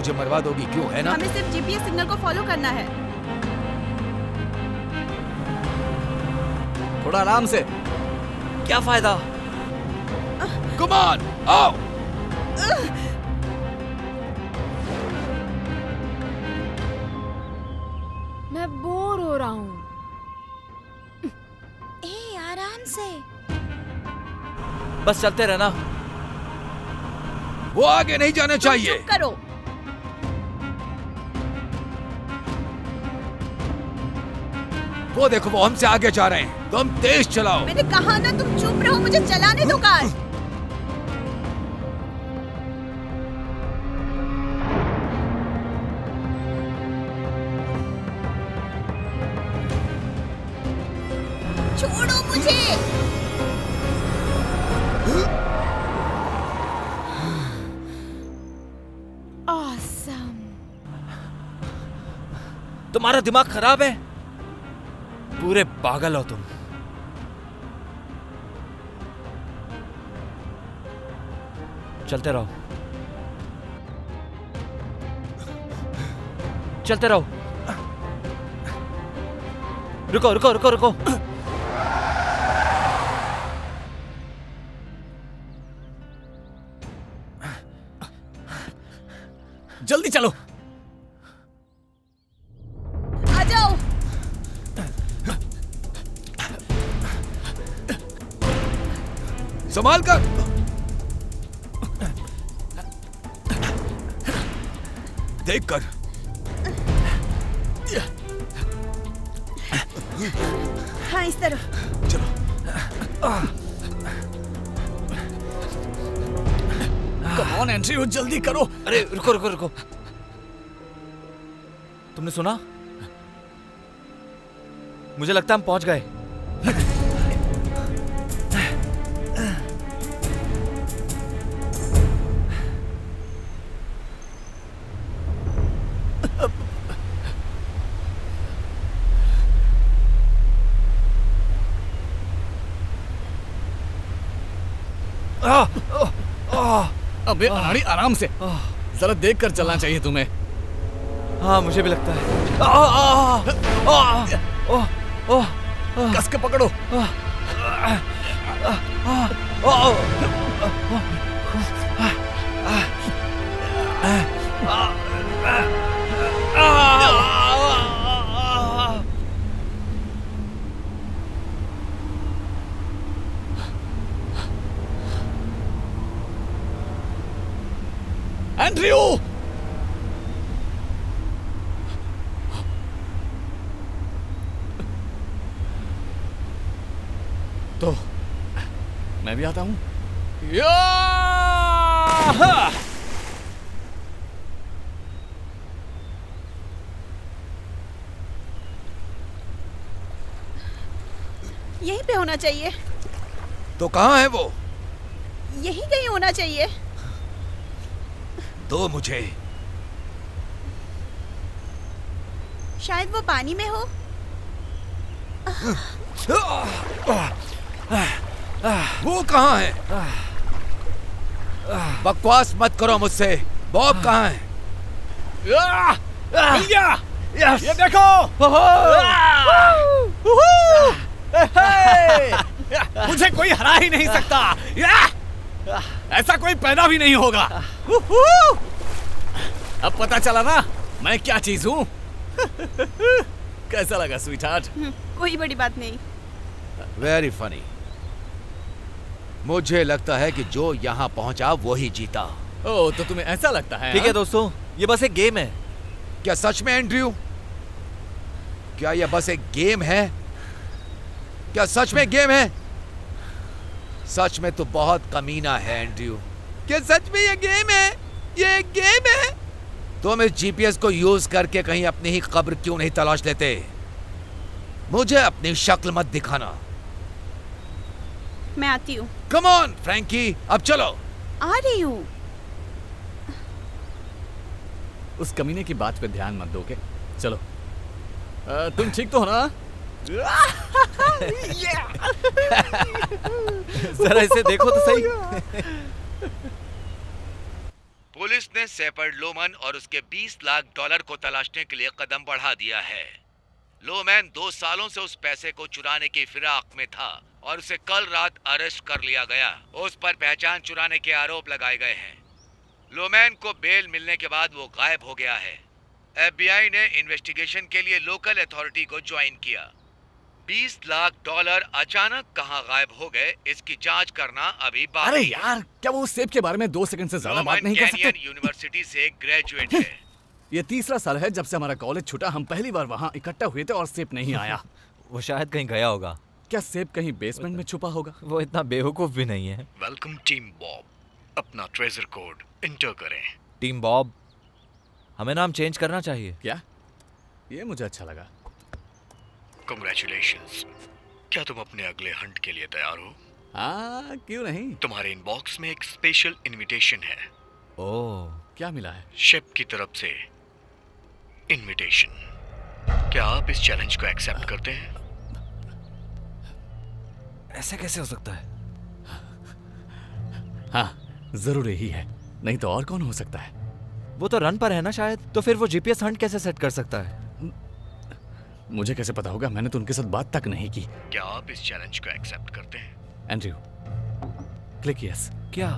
मुझे मरवा दोगी, क्यों, है ना? हमें सिर्फ जीपीएस सिग्नल को फॉलो करना है। थोड़ा आराम से, क्या फायदा? कम ऑन, आओ। मैं बोर हो रहा हूँ। आराम से। बस चलते रहना। वो आगे नहीं जाने चाहिए। चुप करो। वो देखो, वो हमसे आगे जा रहे हैं। तुम तेज चलाओ। मैंने कहा ना तुम चुप रहो, मुझे चलाने दो कार। छोड़ो मुझे। Awesome. तुम्हारा दिमाग खराब है, पूरे पागल हो तुम। चलते रहो, चलते रहो। रुको रुको रुको रुको। जल्दी चलो। आ जाओ। संभाल कर। देख कर। हाँ, इस तरफ। चलो। कम ऑन एंड्रयू, जल्दी करो। अरे रुको रुको रुको, तुमने सुना? मुझे लगता है हम पहुंच गए। अबे अनाड़ी, आराम से, जरा देख कर चलना चाहिए तुम्हें। हाँ, मुझे भी लगता है। कस के पकड़ो। एंड्रयू, तो मैं भी आता हूं। यहीं पे होना चाहिए। तो कहाँ है वो? यहीं कहीं होना चाहिए। दो मुझे। शायद वो पानी में हो। वो कहाँ है? बकवास मत करो मुझसे। बॉब कहाँ है? मिल गया। ये देखो। मुझे कोई हरा ही नहीं सकता। ऐसा कोई पैदा भी नहीं होगा। अब पता चला ना मैं क्या चीज हूँ। कैसा लगा स्वीटहार्ट? कोई बड़ी बात नहीं। Very funny. मुझे लगता है कि जो यहाँ पहुंचा वो ही जीता। ओह, तो तुम्हें ऐसा लगता है? ठीक है दोस्तों, ये बस एक गेम है। क्या सच में एंड्रयू? क्या यह बस एक गेम है? क्या सच में गेम है? सच में तो बहुत कमीना है एंड्रयू। क्या सच में ये गेम है? ये एक गेम है? तुम इस जीपीएस को यूज करके कहीं अपनी ही कब्र क्यों नहीं तलाश लेते? मुझे अपनी शक्ल मत दिखाना। मैं आती हूँ। कम ऑन फ्रैंकी, अब चलो। आ रही हूँ। उस कमीने की बात पे ध्यान मत दोगे। चलो। तुम ठीक तो हो ना? जरा इसे देखो तो सही। पुलिस ने शेपर्ड लोमन और उसके 20 लाख डॉलर को तलाशने के लिए कदम बढ़ा दिया है। लोमैन 2 सालों से उस पैसे को चुराने की फिराक में था और उसे कल रात अरेस्ट कर लिया गया। उस पर पहचान चुराने के आरोप लगाए गए हैं। लोमैन को बेल मिलने के बाद वो गायब हो गया है। FBI ने इन्वेस्टिगेशन के लिए लोकल अथॉरिटी को ज्वाइन किया। 20 लाख डॉलर अचानक कहां गायब हो गए, इसकी जांच करना अभी बाकी अरे है। यार, क्या वो सेब के बारे में 2 सेकंड से ज्यादा बात लोमैन नहीं कर कैनियन सकते? यूनिवर्सिटी से ग्रेजुएट है। ये 3रा साल है जब से हमारा कॉलेज छूटा। हम पहली बार वहाँ इकट्ठा हुए थे और सेब नहीं आया। वो शायद कहीं गया होगा। क्या सेब कहीं बेसमेंट में छुपा होगा? वो इतना बेवकूफ भी नहीं है। Welcome team Bob. अपना ट्रेजर कोड इंटर करें। टीम बॉब, हमें नाम चेंज करना चाहिए। क्या? ये मुझे अच्छा लगा। कांग्रेचुलेशंस। क्या तुम अपने अगले हंट के लिए तैयार हो? हाँ, क्यों नहीं? तुम्हारे इनबॉक्स में एक स्पेशल इनविटेशन है। ओह, क्या मिला है? शिप की तरफ से इनविटेशन। क्या आप इस चैलेंज को एक्सेप्ट करते हैं? ऐसा कैसे हो सकता है? हाँ, जरूर यही है। नहीं तो और कौन हो सकता है? वो तो रन पर है ना शायद। तो फिर वो जीपीएस हंट कैसे सेट कर सकता है? मुझे कैसे पता होगा? मैंने तो उनके साथ बात तक नहीं की। क्या आप इस चैलेंज को एक्सेप्ट करते हैं? Andrew, click yes. क्या?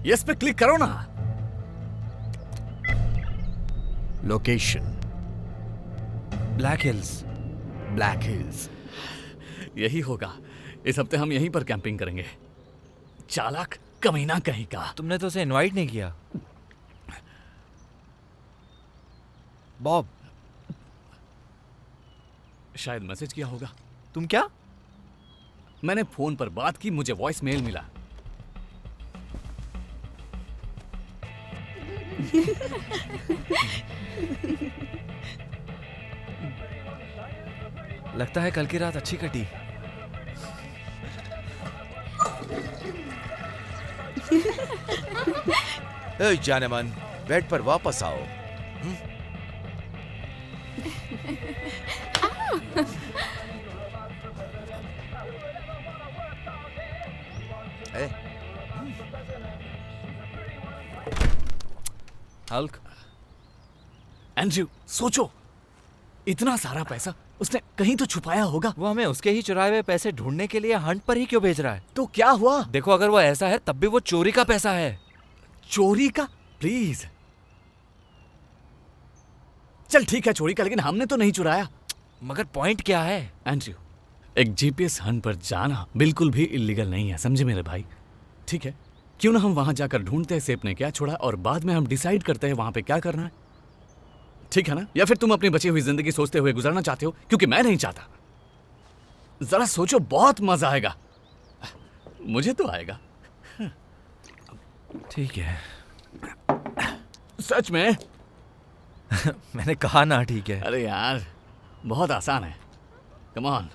यस पे क्लिक करो ना। Location black hills. Black hills. यही होगा। इस हफ्ते हम यहीं पर कैंपिंग करेंगे। चालाक कमीना कहीं का। तुमने तो उसे इनवाइट नहीं किया। बॉब, शायद मैसेज किया होगा। तुम क्या? मैंने फोन पर बात की, मुझे वॉइस मेल मिला। लगता है कल की रात अच्छी कटी। ए जानमन, बेड पर वापस आओ। ए, हल्क, एंड्रयू, सोचो, इतना सारा पैसा उसने कहीं तो छुपाया होगा। वो हमें उसके ही चुराए हुए पैसे ढूंढने के लिए हंट पर ही क्यों भेज रहा है? तो क्या हुआ? देखो, अगर वो ऐसा है तब भी वो चोरी का पैसा है। चोरी का? प्लीज। चल ठीक है, चोरी का, लेकिन हमने तो नहीं चुराया। मगर पॉइंट क्या है? एंड्रयू, एक जीपीएस हंट पर जाना बिल्कुल भी इलीगल नहीं है, समझे मेरे भाई? ठीक है, क्यों ना हम वहां जाकर ढूंढते हैं सेप ने क्या छोड़ा और बाद में हम डिसाइड करते हैं वहां पे क्या करना है। ठीक है ना? या फिर तुम अपनी बची हुई जिंदगी सोचते हुए गुजारना चाहते हो? क्योंकि मैं नहीं चाहता। जरा सोचो, बहुत मजा आएगा। मुझे तो आएगा। ठीक है। सच में? मैंने कहा ना ठीक है। अरे यार, बहुत आसान है। Come on.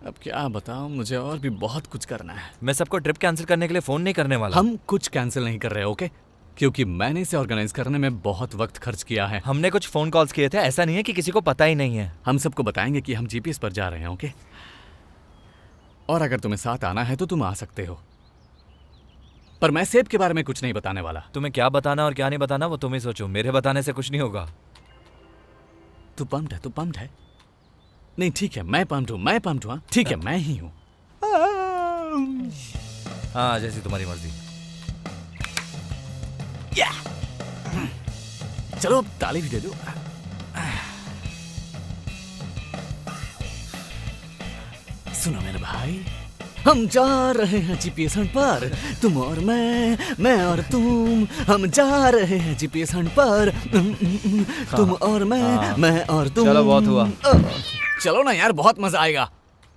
अब क्या बताऊं, मुझे और भी बहुत कुछ करना है। मैं सबको ट्रिप कैंसिल करने के लिए फोन नहीं करने वाला। हम कुछ कैंसिल नहीं कर रहे, ओके? क्योंकि मैंने इसे ऑर्गेनाइज करने में बहुत वक्त खर्च किया है। हमने कुछ फोन कॉल्स किए थे, ऐसा नहीं है कि किसी को पता ही नहीं है। हम सबको बताएंगे कि हम जीपीएस पर जा रहे हैं, ओके? और अगर तुम्हें साथ आना है तो तुम आ सकते हो, पर मैं सेब के बारे में कुछ नहीं बताने वाला। तुम्हें क्या बताना और क्या नहीं बताना वो तुम ही सोचो। मेरे बताने से कुछ नहीं होगा। तू पम्प्ड है? तू पम्प्ड है? नहीं ठीक है, मैं पम्प्ड हूँ, मैं पम्प्ड हूँ। ठीक है, मैं ही हूँ। हाँ, जैसी तुम्हारी मर्जी। चलो अब ताली भी दे दो। सुनो मेरे भाई, हम जा रहे हैं जीपीएस हंट पर, तुम और मैं और तुम। हम जा रहे हैं जीपीएस हंट पर, तुम और मैं और तुम। चलो, बहुत हुआ। चलो ना यार, बहुत मजा आएगा।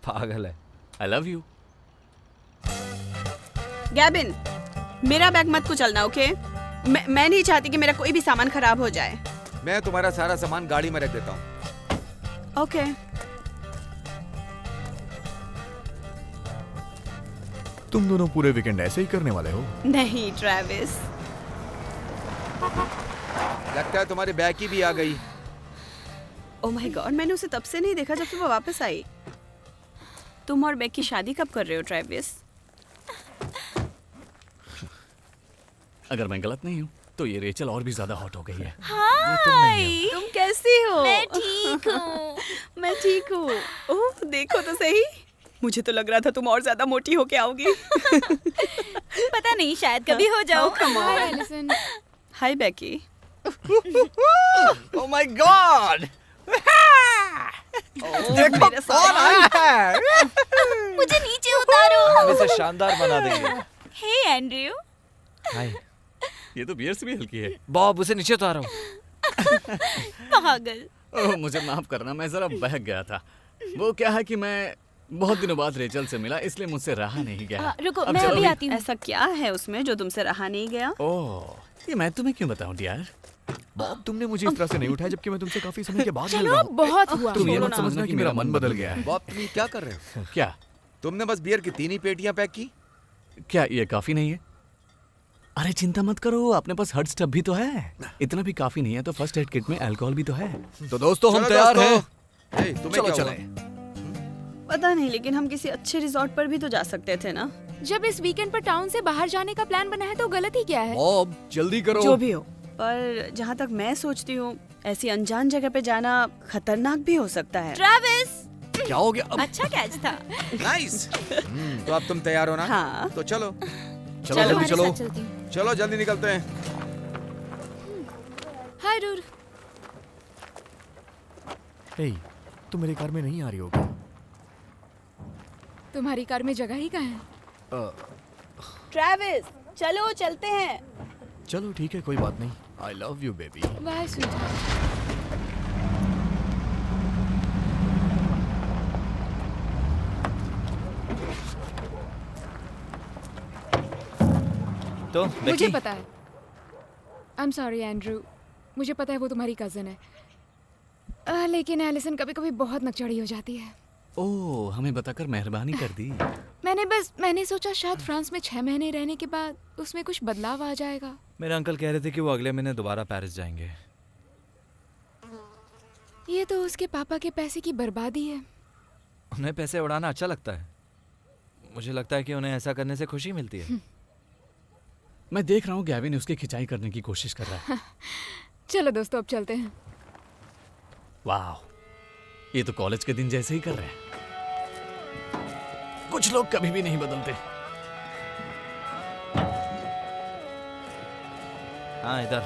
पागल है। आई लव यू। गैबिन, मेरा बैग मत कुचलना, ओके? मैं नहीं चाहती कि मेरा कोई भी सामान खराब हो जाए। मैं तुम्हारा सारा सामान गाड़ी में रख देता हूँ। ओके। तुम दोनों पूरे वीकेंड ऐसे ही करने वाले हो? नहीं ट्रेविस। लगता है तुम्हारी बैग की भी आ गई। ओह माय गॉड, मैंने उसे तब से नहीं देखा जब से वो वापस आई। तुम और बैग की शादी कब कर रहे हो ट्रेविस? अगर मैं गलत नहीं हूँ तो ये रेचल और भी ज्यादा हॉट हो गई है। हाय, तुम कैसी हो? मैं ठीक हूँ। मैं ठीक हूँ। ओह देखो तो सही, मुझे तो लग रहा था तुम और ज्यादा मोटी होके आओगी। पता नहीं, शायद कभी हो जाओ। Hi Allison. Hi Becky. Oh my god, देखो कौन आया है। मुझे नीचे उतारो। हम इसे शानदार बना देंगे। हे एंड्रयू। हाय ये तो बियर से भी हल्की है। बॉब, उसे नीचे उतारो। पागल। ओह मुझे माफ करना, मैं जरा बहक गया था। वो क्या है कि मैं बहुत दिनों बाद रेचल से मिला, इसलिए मुझसे रहा नहीं गया। रुको, अब मैं चलो अभी भी- आती हूँ। ऐसा क्या है उसमें जो तुमसे रहा नहीं गया? ओह ये मैं तुम्हें क्यों बताऊं डियर? बॉब, तुमने मुझे इस तरह से नहीं उठाया जबकि मैं तुमसे काफी समय के बाद मिल चलो रहा अब हूँ। बहुत हुआ। तुम ये छोड़ो मत ना। समझना कि मेरा मन बदल गया है। बॉब, तुम ये क्या कर रहे हो? क्या तुमने बस बियर की 3 ही पेटियां पैक की? क्या ये काफी नहीं है? अरे चिंता मत करो, अपने पास हर्ट स्टब भी तो है। इतना भी काफी नहीं है तो फर्स्ट एड किट में अल्कोहल भी तो है। तो दोस्तों हम चलो तैयार दोस्तों। हैं। हे, तुम्हें चलो क्या हुआ? चलें। पता नहीं, लेकिन हम किसी अच्छे रिजॉर्ट पर भी तो जा सकते थे ना। जब इस वीकेंड पर टाउन से बाहर जाने का प्लान बना है तो गलत ही क्या है? बॉब जल्दी करो। जो भी हो, पर जहाँ तक मैं सोचती हूँ, ऐसी अनजान जगह पे जाना खतरनाक भी हो सकता है। ट्रेविस, क्या हो गया अब? अच्छा कैच था। नाइस। तो अब तुम तैयार हो ना? हाँ। तो चलो चलो चलो, जल्दी चलो। चलती हूँ। चलो जल्दी निकलते हैं। हाय रूर। हे, तुम मेरी कार में नहीं आ रही होगी? तुम्हारी कार में जगह ही कहाँ है? ट्रेविस, चलो चलते हैं। चलो ठीक है, कोई बात नहीं। I love you baby. Bye sweet. तो मुझे बेकी, पता है। आई एम सॉरी एंड्रू, मुझे पता है वो तुम्हारी कजन है। लेकिन एलिसन कभी कभी बहुत नकचड़ी हो जाती है। ओह हमें बताकर मेहरबानी कर दी। मैंने सोचा शायद फ्रांस में 6 महीने रहने के बाद उसमें कुछ बदलाव आ जाएगा। मेरे अंकल कह रहे थे कि वो अगले महीने दोबारा पेरिस जाएंगे। ये तो उसके पापा के पैसे की बर्बादी है। उन्हें पैसे उड़ाना अच्छा लगता है। मुझे लगता है कि उन्हें ऐसा करने से खुशी मिलती है। मैं देख रहा हूँ गैविन उसकी खिंचाई करने की कोशिश कर रहा है। चलो दोस्तों अब चलते हैं। वाह, ये तो कॉलेज के दिन जैसे ही कर रहे हैं। कुछ लोग कभी भी नहीं बदलते। हाँ इधर।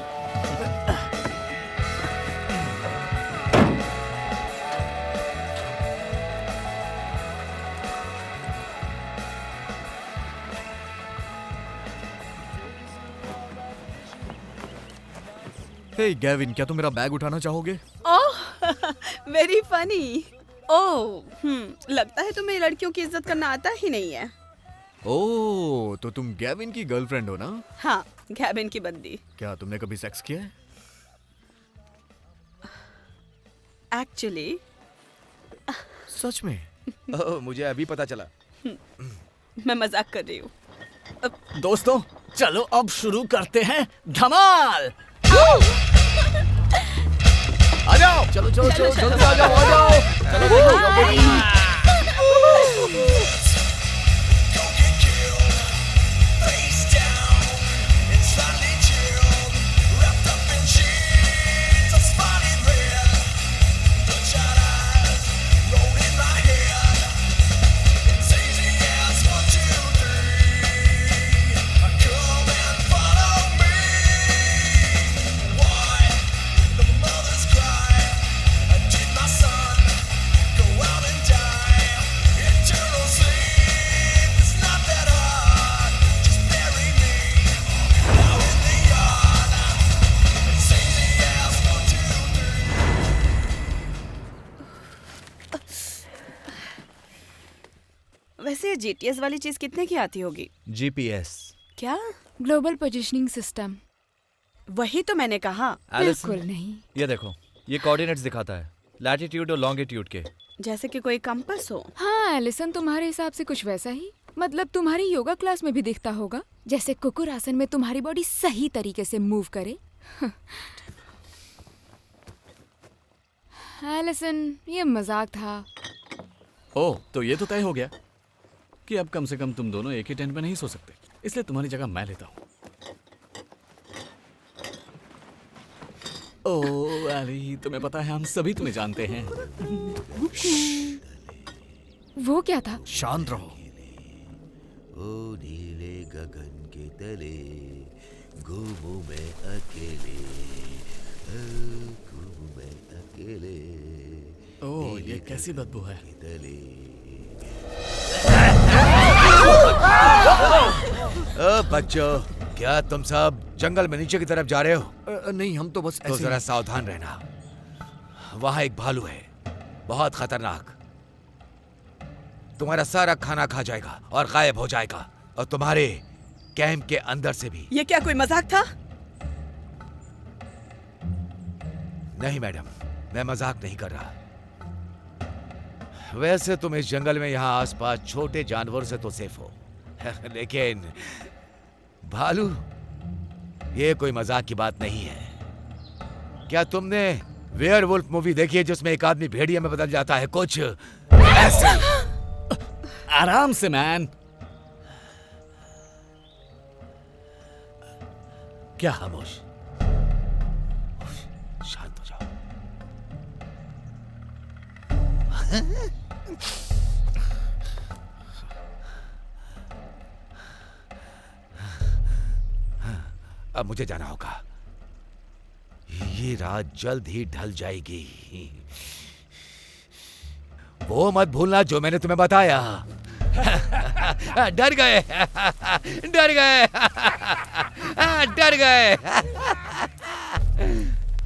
हे गैविन, क्या तुम मेरा बैग उठाना चाहोगे? Oh very funny. ओह लगता है तुम्हें लड़कियों की इज्जत करना आता ही नहीं है। ओह, तो तुम गैविन की गर्लफ्रेंड हो ना? हाँ, गैबिन की बंदी। क्या तुमने कभी सेक्स किया है? एक्चुअली सच में? ओह, मुझे अभी पता चला। मैं मजाक कर रही हूँ। दोस्तों चलो अब शुरू करते हैं धमाल। आ जाओ, चलो चलो चलो जल्दी आ जाओ, आ जाओ। चलो वैसे जीटीएस वाली चीज कितने की आती होगी? जीपीएस। क्या? Global positioning system. वही तो मैंने कहा। बिल्कुल नहीं। ये देखो, ये कोऑर्डिनेट्स दिखाता है, लैटिट्यूड और लॉन्गिट्यूड के। जैसे कि कोई कंपास हो। हाँ एलिसन, तुम्हारे हिसाब से कुछ वैसा ही। मतलब तुम्हारी योगा क्लास में भी दिखता होगा, जैसे कुकुर आसन में तुम्हारी बॉडी सही तरीके से मूव करे। एलिसन, ये मजाक था। ओह तो ये तो तय हो गया कि अब कम से कम तुम दोनों एक ही टेंट में नहीं सो सकते, इसलिए तुम्हारी जगह मैं लेता हूँ। ओह एली, तुम्हें पता है हम सभी तुम्हें जानते हैं। वो क्या था? शांत रहो। ओ नीले गगन के तले घूमूं मैं अकेले, घूमूं मैं अकेले। ओह ये कैसी बदबू है? ओ बच्चों, क्या तुम सब जंगल में नीचे की तरफ जा रहे हो? नहीं, हम तो बस तो ऐसे जरा सावधान रहना। वहां एक भालू है, बहुत खतरनाक। तुम्हारा सारा खाना खा जाएगा और गायब हो जाएगा, और तुम्हारे कैंप के अंदर से भी। ये क्या कोई मजाक था? नहीं मैडम, मैं मजाक नहीं कर रहा। वैसे तुम इस जंगल में यहाँ आसपास छोटे जानवरों से तो सेफ हो, लेकिन भालू, ये कोई मजाक की बात नहीं है। क्या तुमने वेयरवुल्फ मूवी देखी है जिसमें एक आदमी भेड़िया में बदल जाता है? कुछ ऐसे। आराम से मैन। क्या? खामोश, शांत हो जाओ। अब मुझे जाना होगा। ये रात जल्द ही ढल जाएगी। वो मत भूलना जो मैंने तुम्हें बताया। डर गए, डर गए, डर गए।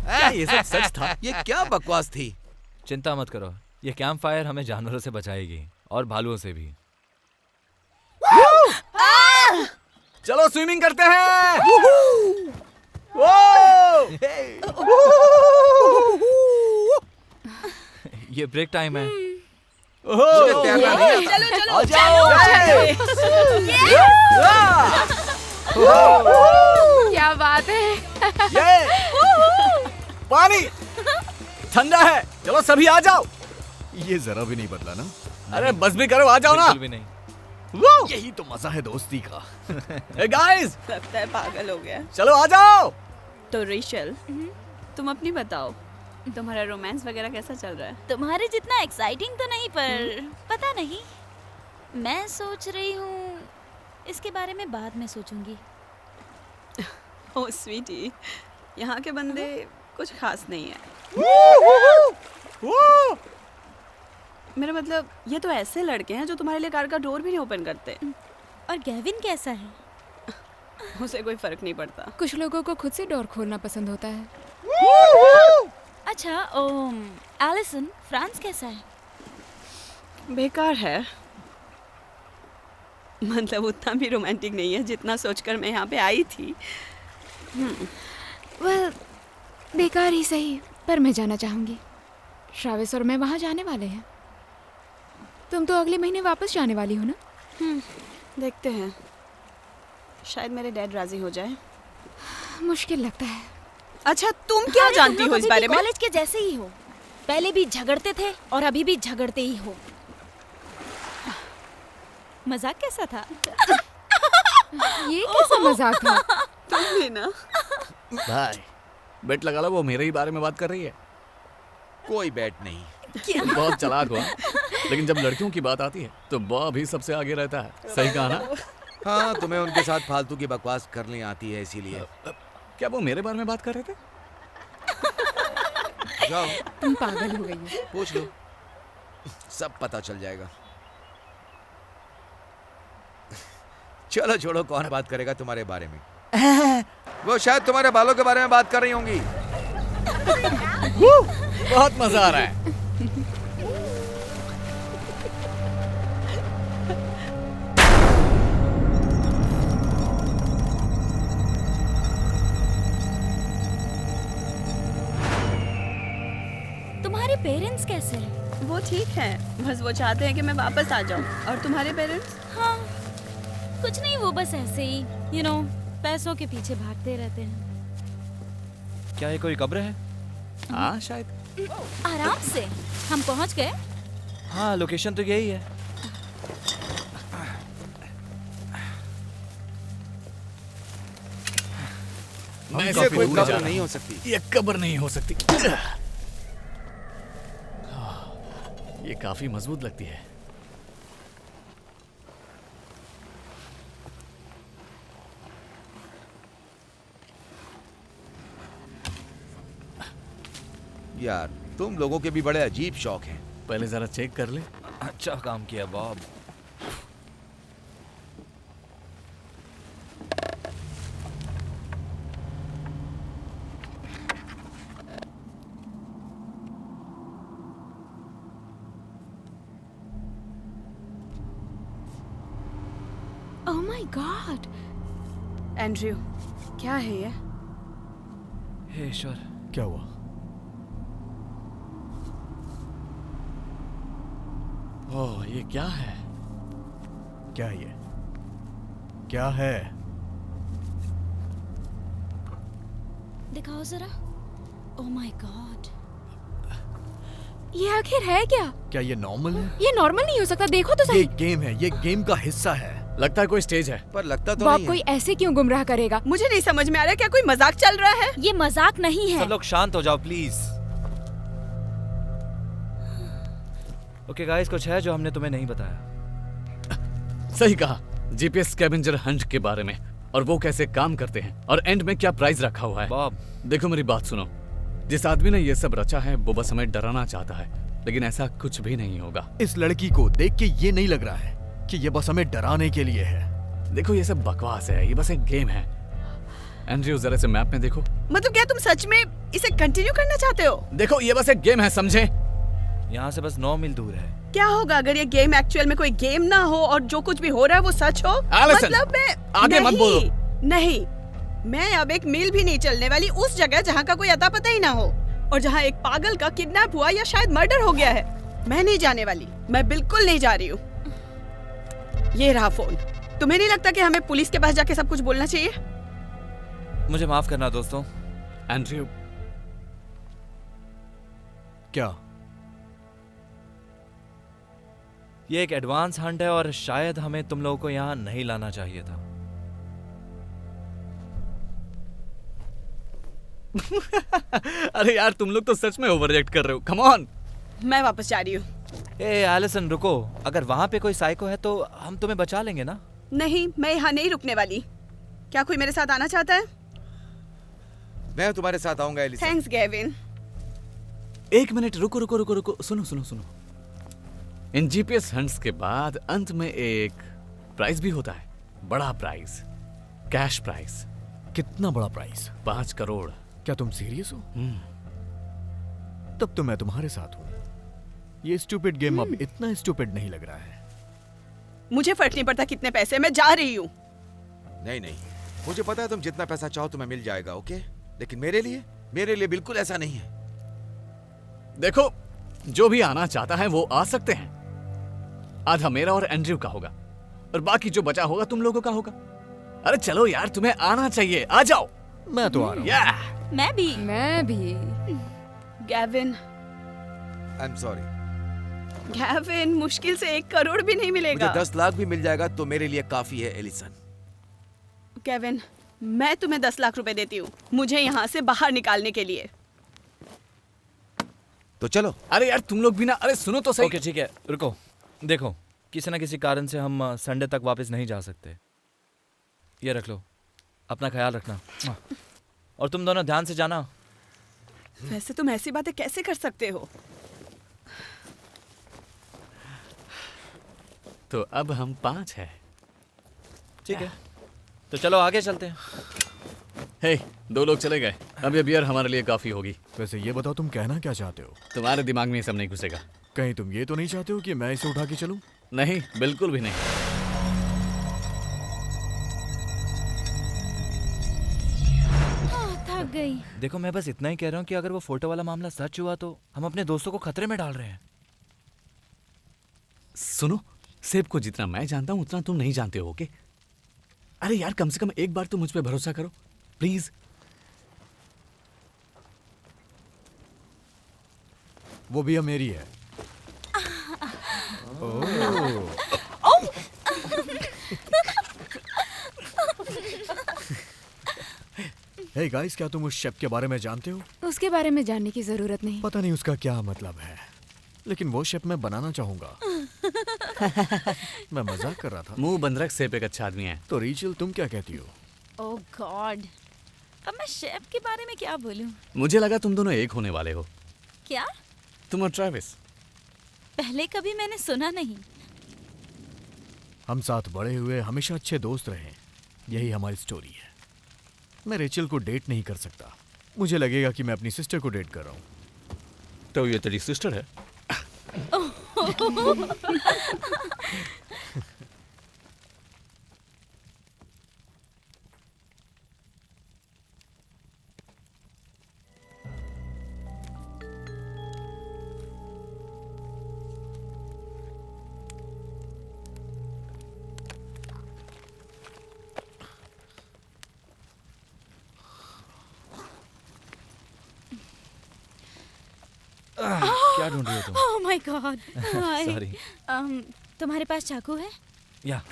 क्या ये सब सच था? ये क्या बकवास थी? चिंता मत करो, ये कैंप फायर हमें जानवरों से बचाएगी और भालुओं से भी। चलो स्विमिंग करते हैं। ये ब्रेक टाइम है। मुझे तैरना नहीं आता। चलो आ जाओ। क्या बात है। ये पानी ठंडा है, चलो सभी आ जाओ। ये जरा भी नहीं बदला ना। अरे बस भी करो, आ जाओ ना। बिल्कुल भी नहीं। यही तो मजा है दोस्ती का। Hey guys, लगता है पागल हो गया। चलो आ जाओ। तो रेचल, तुम अपनी बताओ, तुम्हारा रोमांस वगैरह कैसा चल रहा है? तुम्हारे जितना एक्साइटिंग तो नहीं, पर पता नहीं, मैं सोच रही हूँ इसके बारे में बाद में सोचूंगी। ओह स्वीटी, यहाँ के बंदे कुछ खास नहीं है। मेरा मतलब, ये तो ऐसे लड़के हैं जो तुम्हारे लिए कार का डोर भी नहीं ओपन करते। और गेविन कैसा है? उसे कोई फर्क नहीं पड़ता। कुछ लोगों को खुद से डोर खोलना पसंद होता है। अच्छा, एलिसन, फ्रांस कैसा है? बेकार है। मतलब उतना भी रोमांटिक नहीं है जितना सोचकर मैं यहाँ पे आई थी। वेल, बेकार ही सही, पर मैं जाना चाहूंगी। ट्रैविस और मैं वहाँ जाने वाले हैं। तुम तो अगले महीने वापस जाने वाली हो ना? देखते हैं, शायद मेरे डैड राजी हो जाए। मुश्किल लगता है। अच्छा, तुम क्या जानती हो इस बारे में? कॉलेज के जैसे ही हो, पहले भी झगड़ते थे और अभी भी झगड़ते ही हो। मजाक कैसा था? ये कैसा मजाक था? तुम भी ना। भाई बेट लगा लो, वो मेरे ही बारे में बात कर रही है। कोई बैट नहीं। बहुत चालाक हो, लेकिन जब लड़कियों की बात आती है तो बॉ भी सबसे आगे रहता है। सही कहा ना? हाँ, तुम्हें उनके साथ फालतू की बकवास करनी आती है, इसीलिए। क्या वो मेरे बारे में बात कर रहे थे? जाओ, तुम पागल हो गई हो। पूछ लो, सब पता चल जाएगा। चलो छोड़ो, कौन बात करेगा तुम्हारे बारे में? वो शायद तुम्हारे बालों के बारे में बात कर रही होंगी। बहुत मजा आ रहा है। तुम्हारे पेरेंट्स कैसे हैं? वो ठीक है, बस वो चाहते हैं कि मैं वापस आ जाऊँ। और तुम्हारे पेरेंट्स? हाँ, कुछ नहीं, वो बस ऐसे ही, you know, पैसों के पीछे भागते रहते हैं। क्या ये कोई कब्र है? हाँ शायद। आराम से, हम पहुंच गए। हाँ, लोकेशन तो यही है। मैं ये इसे कोई खोदने जा कब्र रहा नहीं हूं। हो सकती। ये कब्र नहीं हो सकती। ये काफी मजबूत लगती है। यार तुम लोगों के भी बड़े अजीब शौक हैं। पहले जरा चेक कर ले। अच्छा काम किया Bob. Oh my God Andrew, क्या है ये? हे ईश्वर, क्या हुआ? ओह, ये क्या है? क्या है ये? क्या है? दिखाओ जरा। ओह माय गॉड, ये आखिर है क्या? क्या ये नॉर्मल है? ये नॉर्मल नहीं हो सकता, देखो तो ये सही। गेम है, ये गेम का हिस्सा है। लगता है कोई स्टेज है। पर लगता तो बॉब नहीं कोई है। ऐसे क्यों गुमराह करेगा? मुझे नहीं समझ में आ रहा, क्या कोई मजाक चल रहा है? ये मजाक नहीं है। सब लोग शांत हो जाओ प्लीज। ओके गाइस, कुछ है जो हमने तुम्हें नहीं बताया। सही कहा। जीपीएस स्कैवेंजर हंट के बारे में, और वो कैसे काम करते हैं, और एंड में क्या प्राइस रखा हुआ है। बॉब, देखो मेरी बात सुनो। जिस आदमी ने ये सब रचा है वो बस हमें डराना चाहता है, लेकिन ऐसा कुछ भी नहीं होगा। इस लड़की को देख के ये नहीं लग रहा है कि ये बस हमें डराने के लिए है। देखो ये सब बकवास है, ये बस एक गेम है। एंड्रयू जरा से मैप में देखो। मतलब क्या तुम सच में इसे कंटिन्यू करना चाहते हो? देखो ये बस एक गेम है, समझे? यहाँ से बस 9 मील दूर है। क्या होगा अगर ये गेम एक्चुअल में कोई गेम ना हो और जो कुछ भी हो रहा है वो सच हो? Alison, मतलब मैं आगे मत नहीं, बोलो। नहीं, मैं अब एक मील भी नहीं चलने वाली उस जगह जहाँ का कोई अता पता ही ना हो, और जहाँ एक पागल का किडनैप हुआ या शायद मर्डर हो गया है। मैं नहीं जाने वाली, मैं बिल्कुल नहीं जा रही हूँ। ये रहा फोन। तुम्हें नहीं लगता कि हमें पुलिस के पास जाके सब कुछ बोलना चाहिए? मुझे माफ करना दोस्तों। एंड्रयू, क्या? ये एक एडवांस हंट है और शायद हमें तुम लोगों को यहाँ नहीं लाना चाहिए था। अरे यार तुम लोग तो सच में ओवर रिएक्ट कर रहे हो। Come on. मैं वापस जा रही हूँ। ए एलिसन रुको, अगर वहां पे कोई साइको है तो हम तुम्हें बचा लेंगे ना। नहीं, मैं यहाँ नहीं रुकने वाली। क्या कोई मेरे साथ आना चाहता है? मैं तुम्हारे साथ आऊंगा एलिसा। Thanks Gavin. एक मिनट, रुको रुको रुको रुको, सुनो सुनो सुनो। इन जीपीएस हंट्स के बाद अंत में एक प्राइस भी होता है, बड़ा प्राइस, कैश प्राइस। कितना बड़ा प्राइस? 5 करोड़। क्या तुम सीरियस हो? तब तो मैं तुम्हारे साथ हूँ। ये स्टूपिड गेम अब इतना स्टूपिड नहीं लग रहा है। मुझे फर्क नहीं पड़ता कितने पैसे, मैं जा रही हूँ। नहीं नहीं, मुझे पता है तुम जितना पैसा चाहो तुम्हें मिल जाएगा, ओके? लेकिन मेरे लिए बिल्कुल ऐसा नहीं है। देखो, जो भी आना चाहता है वो आ सकते हैं। आधा मेरा और एंड्रयू का होगा, और बाकी जो बचा होगा तुम लोगों का होगा। अरे चलो यार, तुम्हें आना चाहिए, आ जाओ। मैं तो आ रहा हूँ। या मैं भी। मैं भी। Gavin, I am sorry. Gavin, मुश्किल से 1 करोड़ भी नहीं मुझे मिलेगा। 10 लाख भी मिल जाएगा तो मेरे लिए काफी है एलिसन। गेविन, मैं तुम्हें 10 लाख रुपए देती हूँ मुझे यहाँ से बाहर निकालने के लिए। तो चलो। अरे यार तुम लोग भी ना, अरे सुनो तो सही। ओके ठीक है, रुको। देखो, किसी ना किसी कारण से हम संडे तक वापस नहीं जा सकते। ये रख लो, अपना ख्याल रखना। और तुम दोनों ध्यान से जाना। वैसे तुम ऐसी बातें कैसे कर सकते हो? तो अब हम 5 है। ठीक है, तो चलो आगे चलते हैं। हे, 2 लोग चले गए, अब ये बियर हमारे लिए काफी होगी। वैसे ये बताओ तुम कहना क्या चाहते हो? तुम्हारे दिमाग में ये सब नहीं घुसेगा। कहीं तुम ये तो नहीं चाहते हो कि मैं इसे उठा के चलूं? नहीं, बिल्कुल भी नहीं। थक गई। देखो, मैं बस इतना ही कह रहा हूँ कि अगर वो फोटो वाला मामला सच हुआ तो हम अपने दोस्तों को खतरे में डाल रहे हैं। सुनो, सेब को जितना मैं जानता हूँ उतना तुम नहीं जानते हो, ओके? अरे यार कम से कम एक बार तो मुझ पे भरोसा करो प्लीज। वो भी अब मेरी है। हे, हे गाइस, क्या तुम उस शेफ के बारे में जानते हो? उसके बारे में जानने की जरूरत नहीं। पता नहीं उसका क्या मतलब है, लेकिन वो शेफ मैं बनाना चाहूंगा। मैं मजाक कर रहा था। मुंह बंद रख, सेप एक अच्छा आदमी है। तो रीचल, तुम क्या कहती हो? ओह गॉड, अब मैं शेफ के बारे में क्या बोलूं? मुझे लगा तुम दोनों एक होने वाले हो, क्या? तुम और ट्रेविस। पहले कभी मैंने सुना नहीं। हम साथ बड़े हुए, हमेशा अच्छे दोस्त रहे, यही हमारी स्टोरी है। मैं रेचल को डेट नहीं कर सकता, मुझे लगेगा कि मैं अपनी सिस्टर को डेट कर रहा हूँ। तो ये तेरी सिस्टर है? क्या ढूंढ रही हो तुम? ओह माय गॉड, सॉरी। तुम्हारे पास चाकू है? या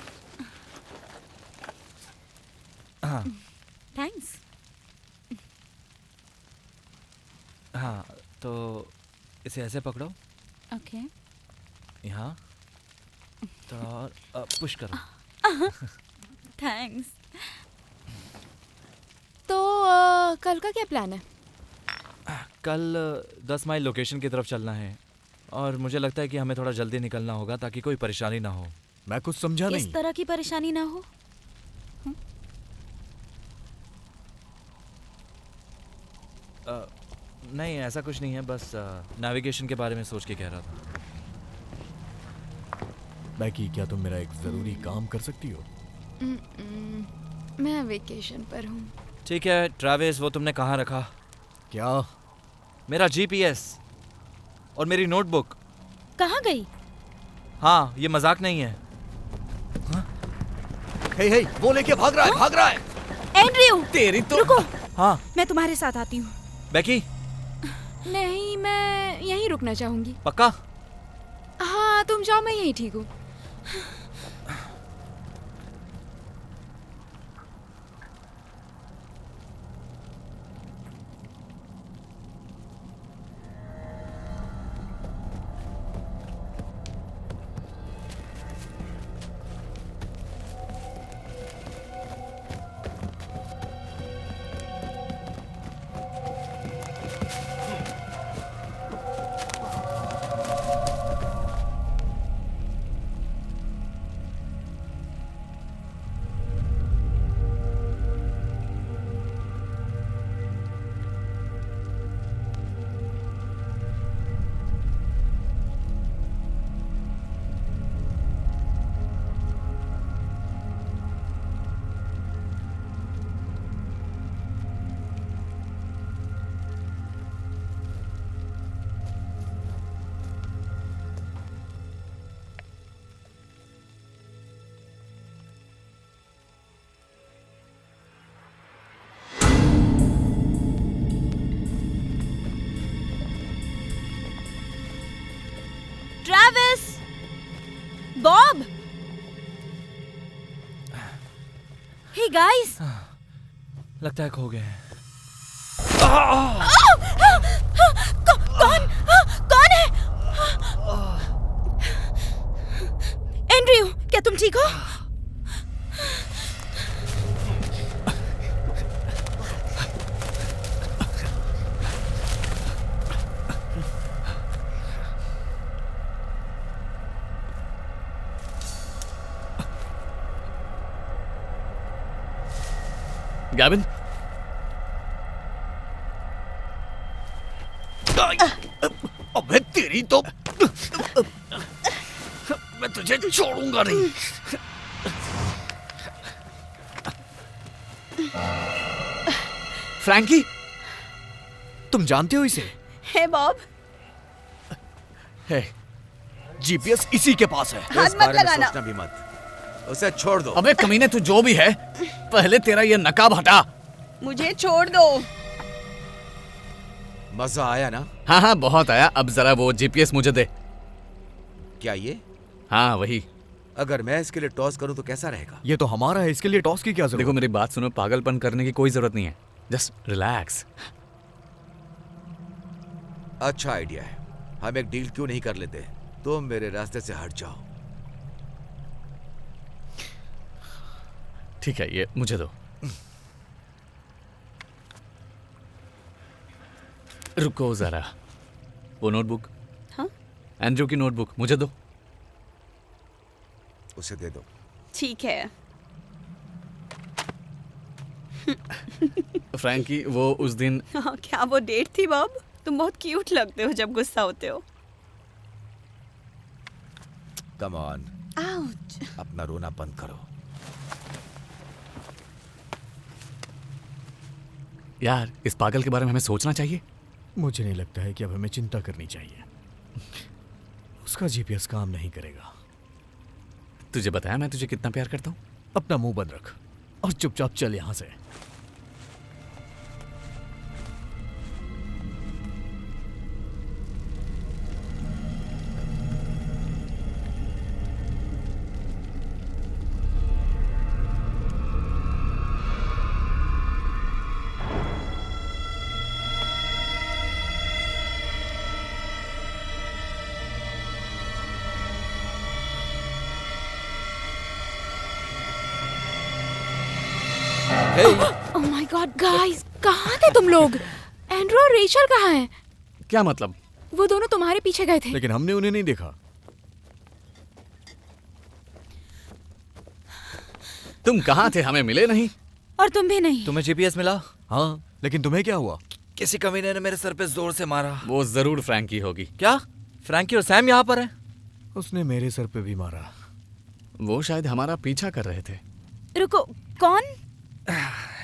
हाँ थैंक्स। हाँ, तो इसे ऐसे पकड़ो, ओके। यहाँ थोड़ा और पुश करो। थैंक्स। तो कल का क्या प्लान है? कल 10 माइल लोकेशन की तरफ चलना है और मुझे लगता है कि हमें थोड़ा जल्दी निकलना होगा ताकि कोई परेशानी ना हो। मैं कुछ समझा इस नहीं। तरह की परेशानी ना हो। नहीं, ऐसा कुछ नहीं है, बस नेविगेशन के बारे में सोच के कह रहा था। बैकी, क्या तुम मेरा एक जरूरी काम कर सकती हो? मैं वेकेशन पर हूँ। ठीक है ट्रैविस, वो तुमने कहाँ रखा? क्या? मेरा जीपीएस और मेरी नोटबुक। कहाँ गई? हाँ, ये मजाक नहीं है। हे, वो लेके भाग रहा है, भाग रहा है। एंड्रयू, तेरी तो रुको, हाँ मैं तुम्हारे साथ आती हूँ। बेकी, नहीं, मैं यहीं रुकना चाहूंगी। पक्का? हाँ, तुम जाओ, मैं यहीं ठीक हूँ। ट्रैविस, बॉब, हे गाइस, लगता है खो गए हैं। कौन है? एंड्रयू, क्या तुम ठीक हो? गैविन, अबे तेरी तो, मैं तुझे छोड़ूंगा नहीं। फ्रैंकी, तुम जानते हो इसे? हे बॉब, है, जीपीएस इसी के पास है। हाथ इस मत बारे में लगाना। सोचना भी मत, उसे छोड़ दो। अबे कमीने, तू जो भी है, पहले तेरा ये नकाब हटा। मुझे छोड़ दो। मजा आया ना? हाँ हाँ, बहुत आया। अब जरा वो जीपीएस मुझे दे। क्या ये? हाँ वही। अगर मैं इसके लिए टॉस करूं तो कैसा रहेगा? ये तो हमारा है, इसके लिए टॉस की क्या जरूरत? देखो मेरी बात सुनो, पागलपन करने की कोई जरूरत नहीं है। Just relax. अच्छा आइडिया है। हम एक डील क्यों नहीं कर लेते? तुम मेरे रास्ते से हट जाओ। ठीक है, ये मुझे दो। रुको जरा, वो नोटबुक। हाँ? एंड्रू की नोटबुक मुझे दो। उसे दे दो। ठीक है। फ्रैंकी, वो उस दिन हाँ, क्या वो डेट थी बॉब? तुम बहुत क्यूट लगते हो जब गुस्सा होते हो। Come on, ouch. अपना रोना बंद करो। यार, इस पागल के बारे में हमें सोचना चाहिए। मुझे नहीं लगता है कि अब हमें चिंता करनी चाहिए। उसका जीपीएस काम नहीं करेगा। तुझे बताया मैं तुझे कितना प्यार करता हूँ। अपना मुंह बंद रख और चुपचाप चल यहां से। ओह माय गॉड गाइस, कहाँ थे तुम लोग? एंड्रू और रेचल कहाँ हैं? क्या मतलब? वो दोनों तुम्हारे पीछे गए थे। लेकिन हमने उन्हें नहीं देखा। तुम कहाँ थे? हमें मिले नहीं। और तुम भी नहीं। तुम्हें जीपीएस मिला? हाँ, लेकिन तुम्हें क्या हुआ? किसी कमीने ने मेरे सर पे जोर से मारा। वो जरूर फ्रैंकी होगी। क्या? फ्रैंकी और सैम यहाँ पर है? उसने मेरे सर पे भी मारा। वो शायद हमारा पीछा कर रहे थे। रुको, कौन?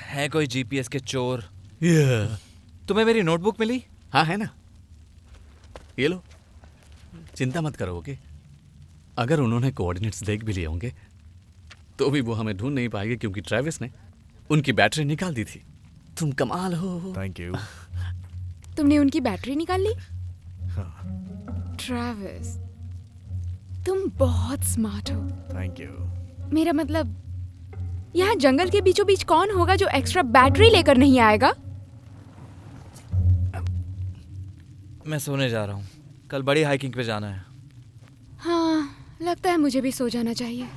है कोई जीपीएस के चोर। yeah. तुम्हें मेरी नोटबुक मिली? हाँ, है ना, ये लो। चिंता मत करो, ओके? अगर उन्होंने कोऑर्डिनेट्स देख भी लिए होंगे तो भी वो हमें ढूंढ नहीं पाएंगे, क्योंकि ट्रेविस ने उनकी बैटरी निकाल दी थी। तुम कमाल हो। Thank you. तुमने उनकी बैटरी निकाल ली? ट्रेविस, तुम बहुत स्मार्ट हो। Thank you. मेरा मतलब, यहाँ जंगल के बीचों बीच कौन होगा जो एक्स्ट्रा बैटरी लेकर नहीं आएगा? मैं सोने जा रहा हूँ, कल बड़ी हाइकिंग पे जाना है। हाँ, लगता है मुझे भी सो जाना चाहिए।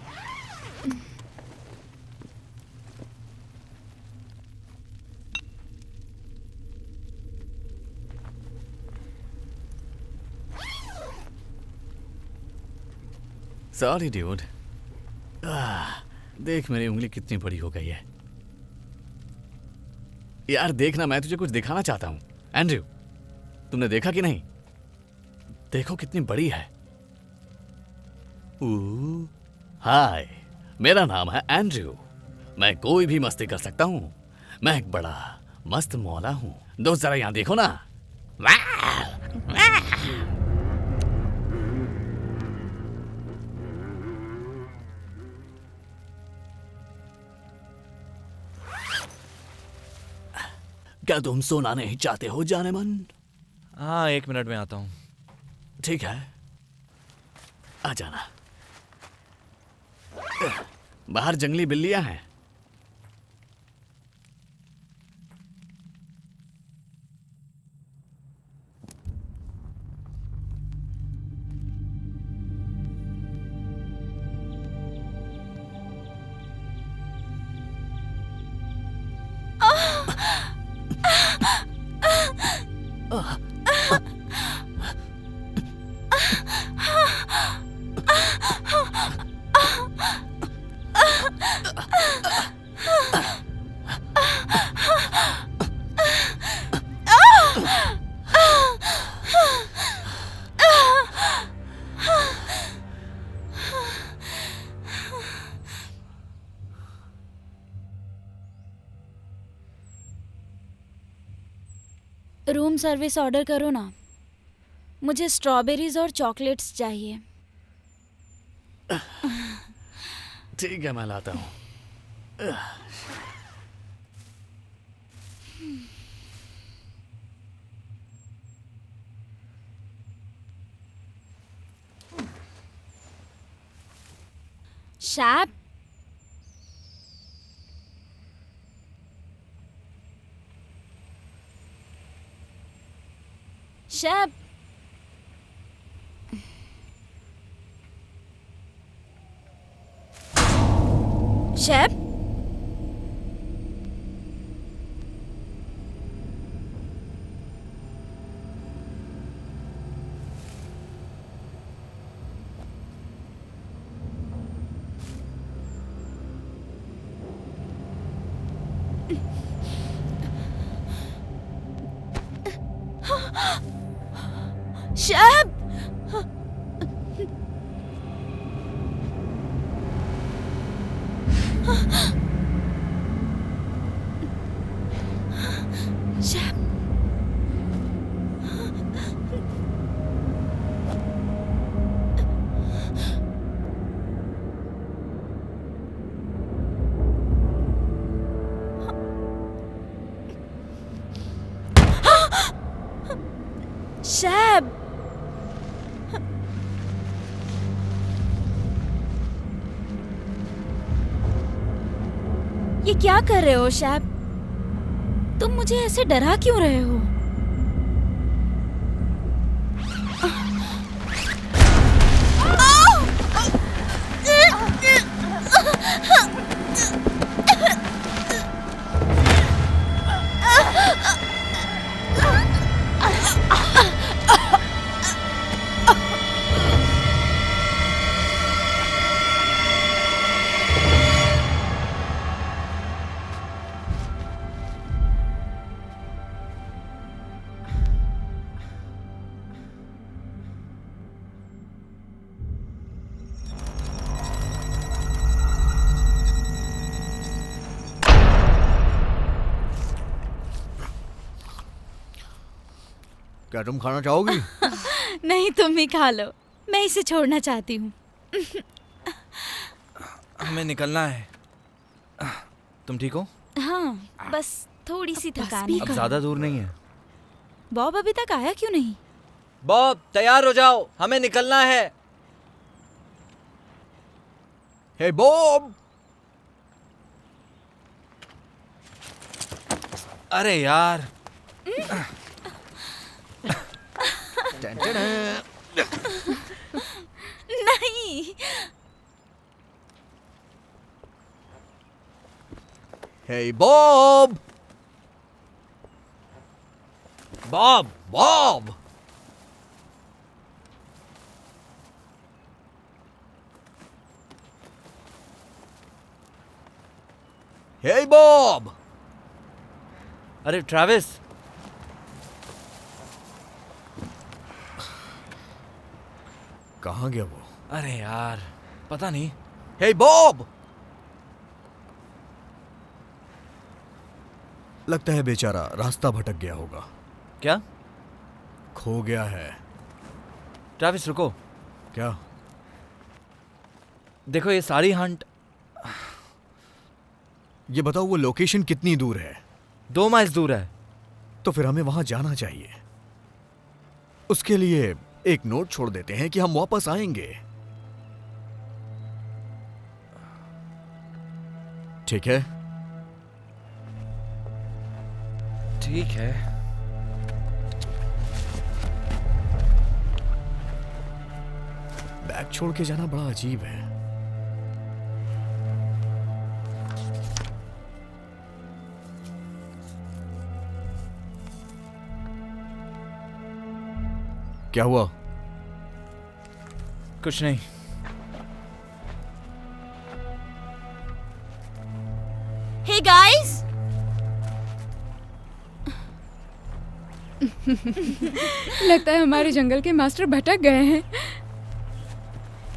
Sorry dude. देख मेरी उंगली कितनी बड़ी हो गई है। यार देखना, मैं तुझे कुछ दिखाना चाहता हूँ। एंड्रयू, तुमने देखा कि नहीं? देखो कितनी बड़ी है। हाय, मेरा नाम है एंड्रयू। मैं कोई भी मस्ती कर सकता हूँ। मैं एक बड़ा मस्त मौला हूँ। दोस्त जरा यहाँ देखो ना। क्या तुम सोना नहीं चाहते हो जाने मन? हाँ, 1 मिनट में आता हूँ। ठीक है, आ जाना। बाहर जंगली बिल्लियां हैं। रूम सर्विस ऑर्डर करो ना। मुझे स्ट्रॉबेरीज और चॉकलेट्स चाहिए। ठीक है, मैं लाता हूँ। शैप, शैब, शैब, शैब, शैब, शैब, ये क्या कर रहे हो शैब? तुम मुझे ऐसे डरा क्यों रहे हो? क्या तुम खाना चाहोगी? नहीं, तुम ही खा लो, मैं इसे छोड़ना चाहती हूँ। हमें निकलना है। तुम ठीक हो? हाँ, बस थोड़ी सी थकान अब है। ज्यादा दूर नहीं है। बॉब अभी तक आया क्यों नहीं? बॉब, तैयार हो जाओ, हमें निकलना है। Hey Bob! अरे यार, नहीं। Hey Bob! Bob, Bob! Hey Bob! अरे ट्रैविस, कहाँ गया वो? अरे यार, पता नहीं। Hey Bob! लगता है बेचारा रास्ता भटक गया होगा। क्या? खो गया है। ट्रैविस रुको, क्या? देखो ये सारी हंट ये बताओ वो लोकेशन कितनी दूर है? 2 माइल दूर है। तो फिर हमें वहां जाना चाहिए। उसके लिए एक नोट छोड़ देते हैं कि हम वापस आएंगे। ठीक है? ठीक है। बैग छोड़ के जाना बड़ा अजीब है। क्या हुआ? कुछ नहीं। हे गाइस, लगता है हमारे जंगल के मास्टर भटक गए हैं।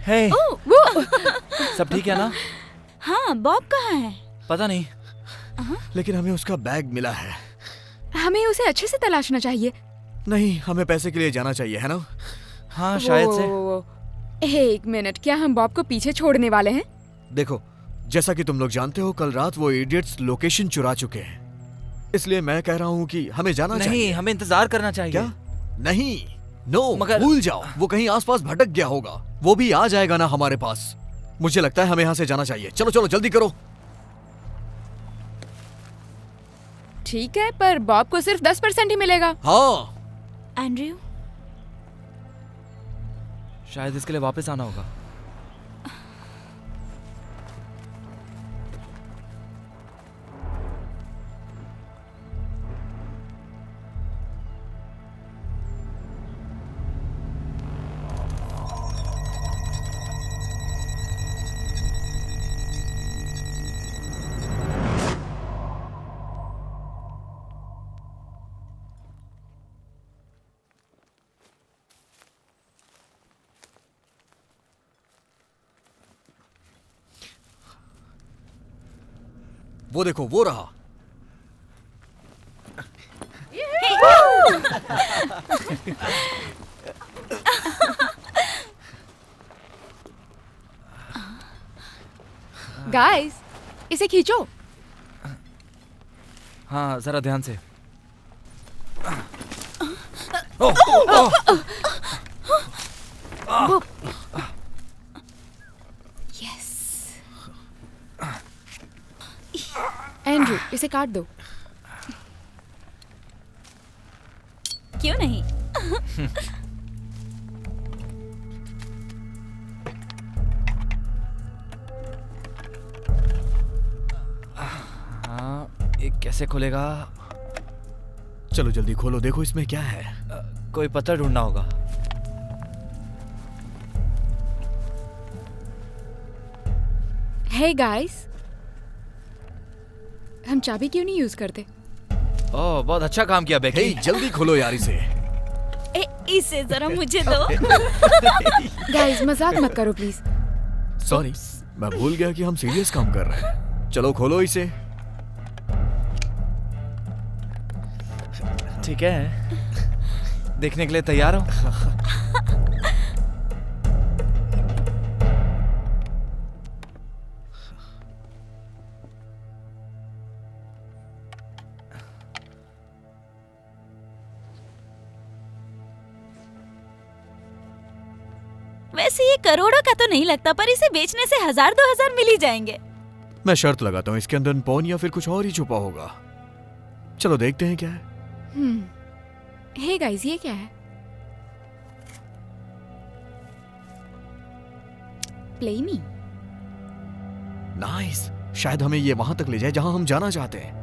हे, वो सब ठीक है ना? हाँ, बॉब कहाँ है? पता नहीं। लेकिन हमें उसका बैग मिला है। हमें उसे अच्छे से तलाशना चाहिए। नहीं, हमें पैसे के लिए जाना चाहिए, है ना? हाँ शायद से। वो। एक मिनट, क्या हम बॉब को पीछे छोड़ने वाले हैं? देखो, जैसा कि तुम लोग जानते हो, कल रात वो इडियट्स लोकेशन चुरा चुके हैं। इसलिए मैं कह रहा हूँ कि हमें जाना चाहिए। नहीं, हमें इंतजार करना चाहिए। क्या? नहीं, नो, मगर भूल जाओ। वो कहीं आसपास भटक गया होगा। वो भी आ जाएगा ना हमारे पास। मुझे लगता है हमें यहाँ से जाना चाहिए। चलो चलो, जल्दी करो। ठीक है, पर बॉब को सिर्फ 10% ही मिलेगा। हाँ। एंड्रयू, शायद इसके लिए वापस आना होगा। वो देखो, वो रहा। गाइस, इसे खींचो। हाँ, जरा ध्यान से। यस। एंड्रू, इसे काट दो। क्यों नहीं? हाँ, ये कैसे खुलेगा? चलो जल्दी खोलो, देखो इसमें क्या है। कोई पत्थर ढूंढना होगा। हे गाइस, हम चाबी क्यों नहीं यूज करते? ओह, बहुत अच्छा काम किया हे, बेकी। जल्दी खोलो यार इसे। इसे जरा मुझे दो। गाइस, मजाक मत करो प्लीज। सॉरी, मैं भूल गया कि हम सीरियस काम कर रहे हैं। चलो खोलो इसे। ठीक है, देखने के लिए तैयार हो? वैसे ये करोड़ों का तो नहीं लगता, पर इसे बेचने से 1000-2000 मिल ही जाएंगे। मैं शर्त लगाता हूँ इसके अंदर पॉन या फिर कुछ और ही छुपा होगा। चलो देखते हैं क्या है। हे गाइस, ये क्या है? प्ले मी। नाइस, शायद हमें ये वहां तक ले जाए जहां हम जाना चाहते हैं।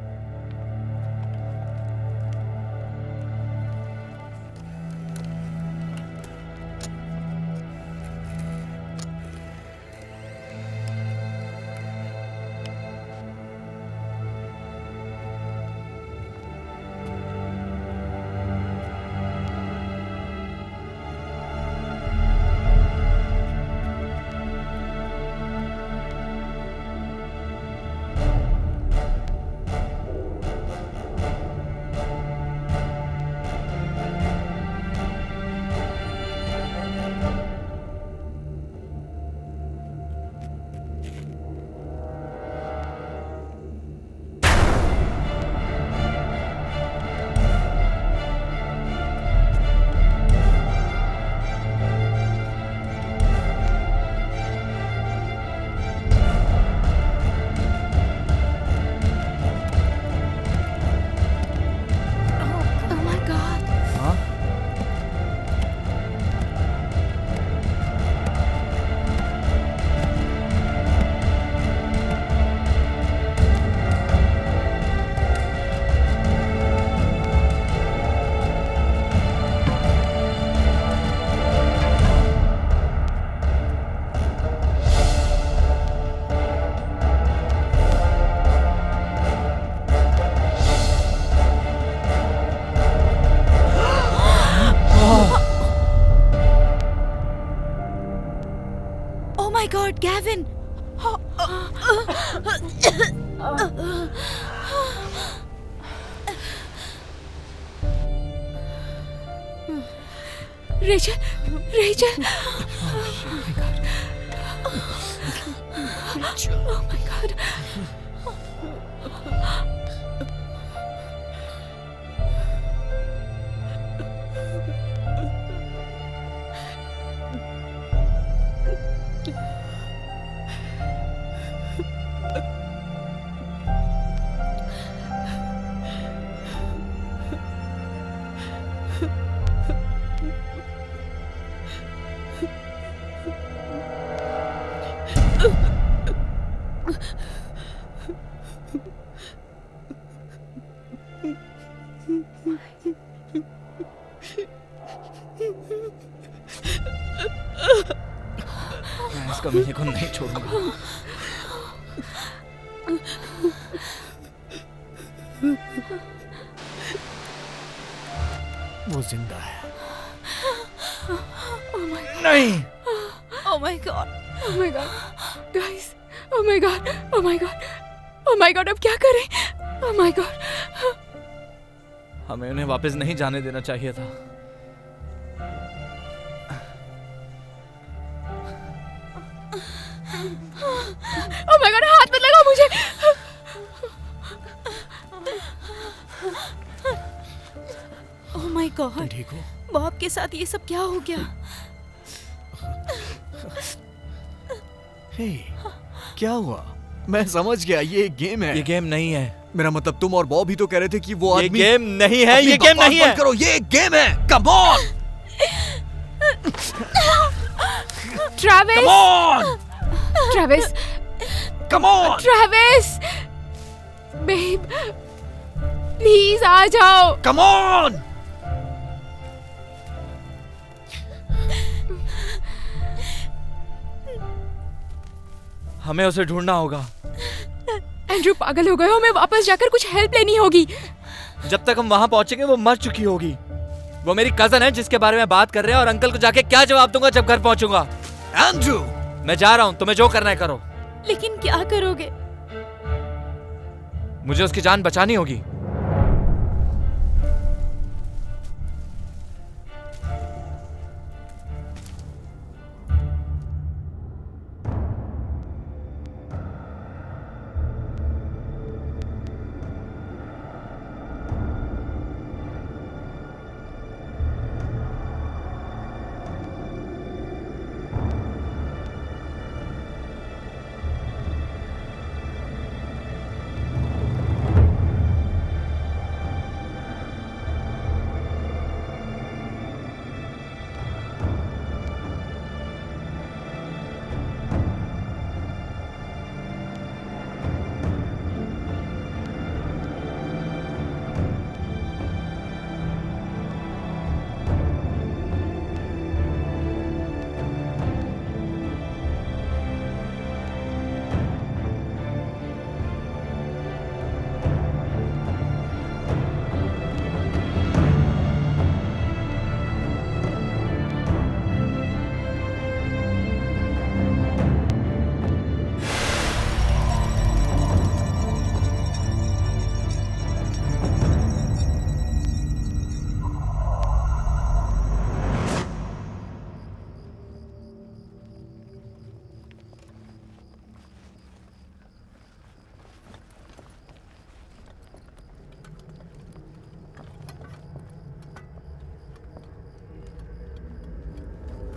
God, Gavin! Rachel! Rachel! Oh my God! जिंदा है। नहीं। Oh my God. Oh my God, guys. Oh my God. Oh my God. Oh my God, अब क्या करें? Oh my God. हमें उन्हें वापस नहीं जाने देना चाहिए था। Oh my God, हाथ मत लगाओ मुझे। Oh my God. ठीक हो? बॉब के साथ ये सब क्या हो गया? हे, क्या हुआ? मैं समझ गया, ये एक गेम है। ये गेम नहीं है। मेरा मतलब तुम और बॉब ही तो कह रहे थे कि वो ये आदमी गेम नहीं है। अपनी ये गेम बकवास नहीं बंद है। करो, ये एक गेम है। Come on, Travis, come on, Travis, come on. Travis, babe, please आ जाओ। Come on. हमें उसे ढूंढना होगा। एंड्रू पागल हो गए हो, हमें वापस जाकर कुछ हेल्प लेनी होगी। जब तक हम वहां पहुंचेंगे वो मर चुकी होगी। वो मेरी कजन है जिसके बारे में बात कर रहे हैं, और अंकल को जाके क्या जवाब दूंगा जब घर पहुंचूंगा? एंड्रू, मैं जा रहा हूं, तुम्हें जो करना है करो। लेकिन क्या करोगे? मुझे उसकी जान बचानी होगी।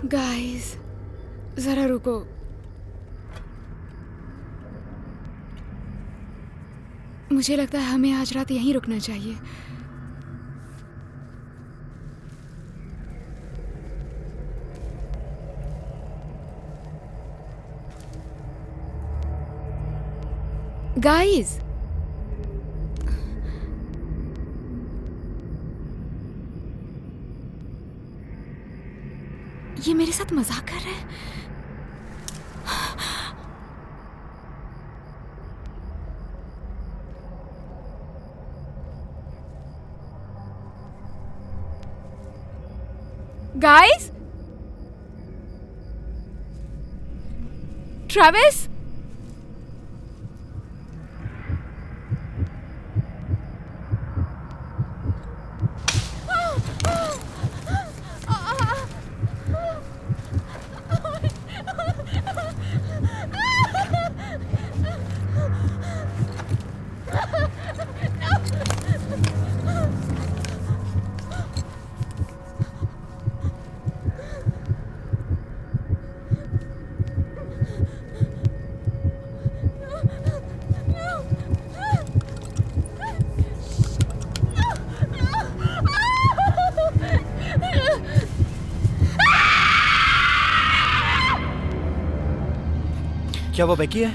गाइस, जरा रुको। मुझे लगता है हमें आज रात यहीं रुकना चाहिए। गाइस, ये मेरे साथ मजाक कर रहे हैं। गाइस, ट्रैविस, क्या वो बेकी है?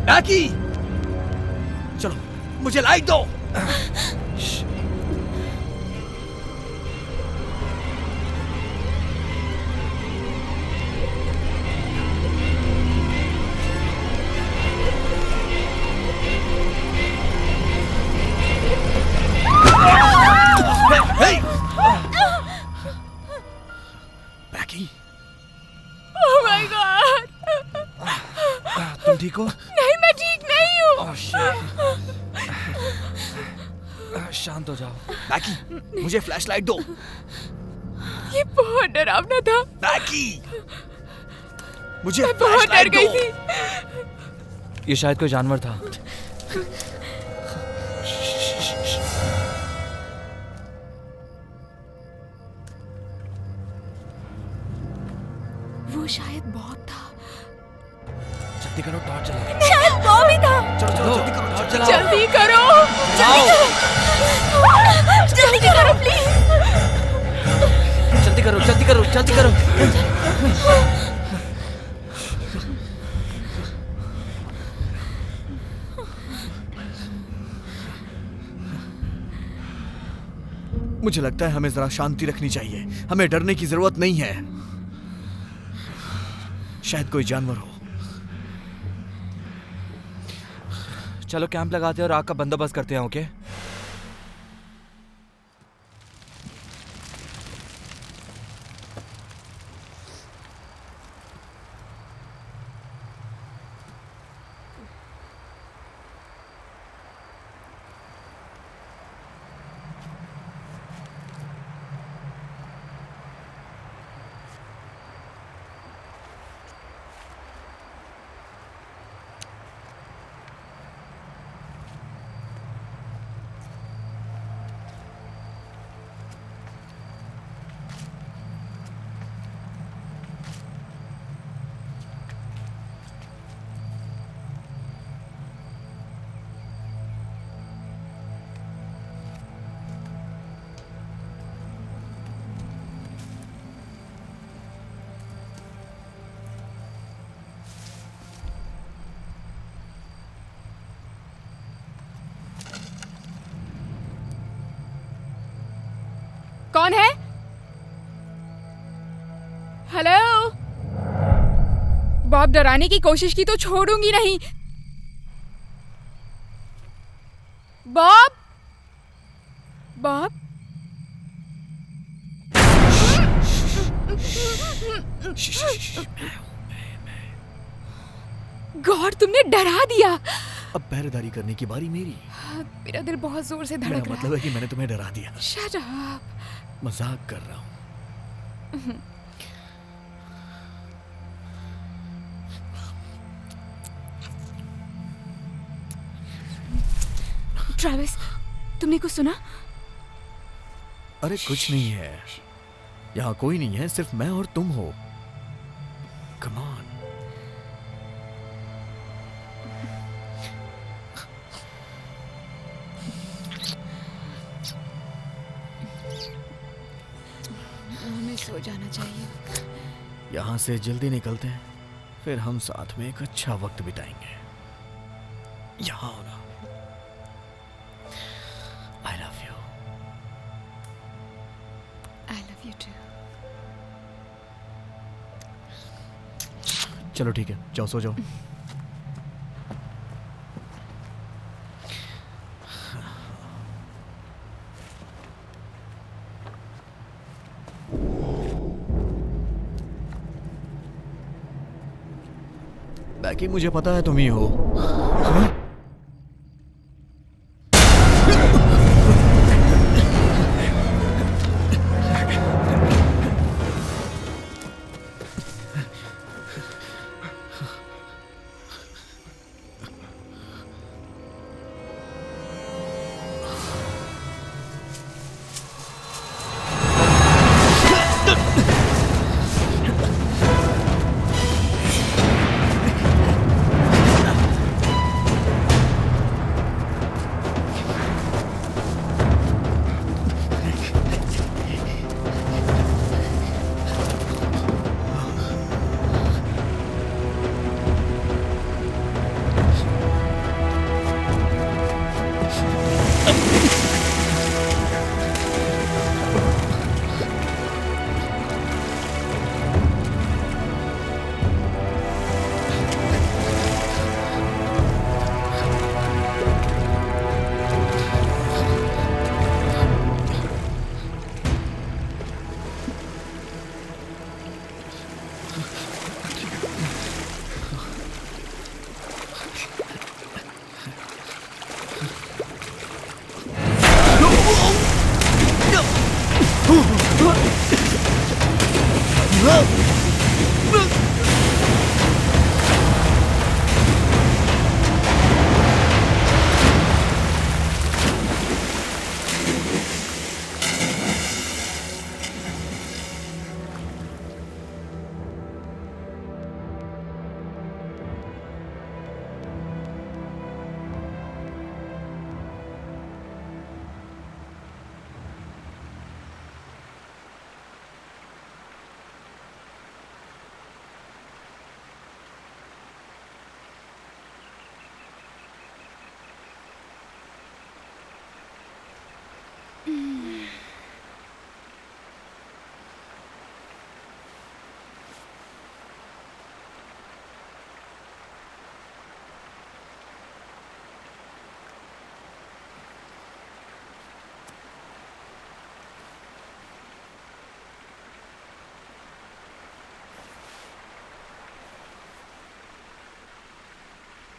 बैकी, चलो मुझे लाइट दो। Hey! तुम ठीक हो? नहीं, मैं ठीक नहीं हूँ। Oh shit. शांत हो जाओ। मैकी, मुझे फ्लैशलाइट दो। ये बहुत डरावना था। मैकी, मुझे मैं बहुत डर फ्लैशलाइट गई दो। थी। ये शायद कोई जानवर था। वो शायद बॉब था। जल्दी करो, टॉर्च जलाओ। शायद बॉब ही था। चलो चलो जल्दी करो, टॉर्च जलाओ। जल्दी करो, जल्दी करो प्लीज। जल्दी करो, जल्दी करो, जल्दी करो। मुझे लगता है हमें जरा शांति रखनी चाहिए। हमें डरने की जरूरत नहीं है। शायद कोई जानवर हो। चलो कैंप लगाते हैं और आग का बंदोबस्त करते हैं, ओके? कौन है? हेलो? बॉब, डराने की कोशिश की तो छोड़ूंगी नहीं। बॉब, बॉब, गॉड, तुमने डरा दिया। अब पहरेदारी करने की बारी मेरी। मेरा दिल बहुत जोर से मेरा धड़क रहा मतलब है कि मैंने तुम्हें डरा दिया। है। Shut up. मजाक कर रहा हूँ। ट्रैविस, तुमने कुछ सुना? अरे कुछ नहीं है। यहाँ कोई नहीं है, सिर्फ मैं और तुम हो। Come on. हमें सो जाना चाहिए। यहाँ से जल्दी निकलते हैं, फिर हम साथ में एक अच्छा वक्त बिताएंगे। यहाँ हो ना। I love you. I love you too. चलो ठीक है, जाओ सो जाओ। बैकी, मुझे पता है तुम ही हो। हाँ?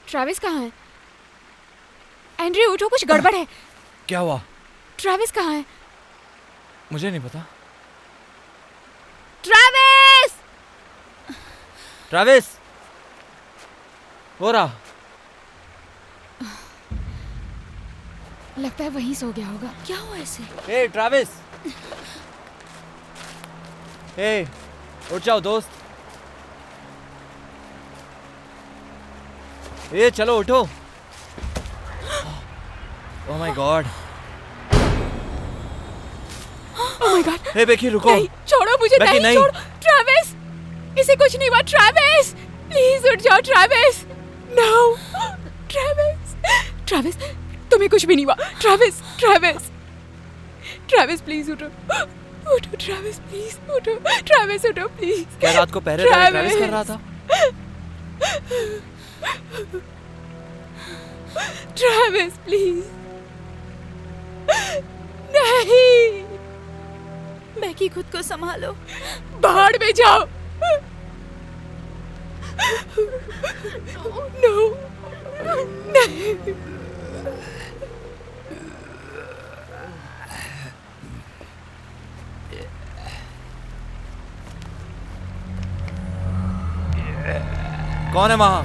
ट्रैविस कहाँ है? एंड्रयू उठो, कुछ गड़बड़ है। क्या हुआ? ट्रैविस कहाँ है? मुझे नहीं पता। ट्रैविस! ट्रैविस! हो रहा? लगता है वहीं सो गया होगा। क्या हुआ ऐसे? ए ट्रैविस! ए, उठ जाओ दोस्त। ए चलो उठो। Oh my god. Oh my god. Hey Becky रुको। नहीं, छोड़ो मुझे। बेकी, नहीं। छोड़ो। ट्रैविस! इसे कुछ नहीं हुआ। ट्रैविस! प्लीज उठ जाओ ट्रैविस। नो। ट्रैविस! ट्रैविस, तुम्हें कुछ भी नहीं हुआ। ट्रैविस! ट्रैविस! ट्रैविस प्लीज उठो। उठो ट्रैविस, प्लीज उठो। ट्रैविस उठो प्लीज। क्या रात को पहरेदारी ट्रैविस कर रहा था? Travis please. नहीं। बेकी खुद को संभालो। बाहर में जाओ। नो। नहीं। कौन है वहां?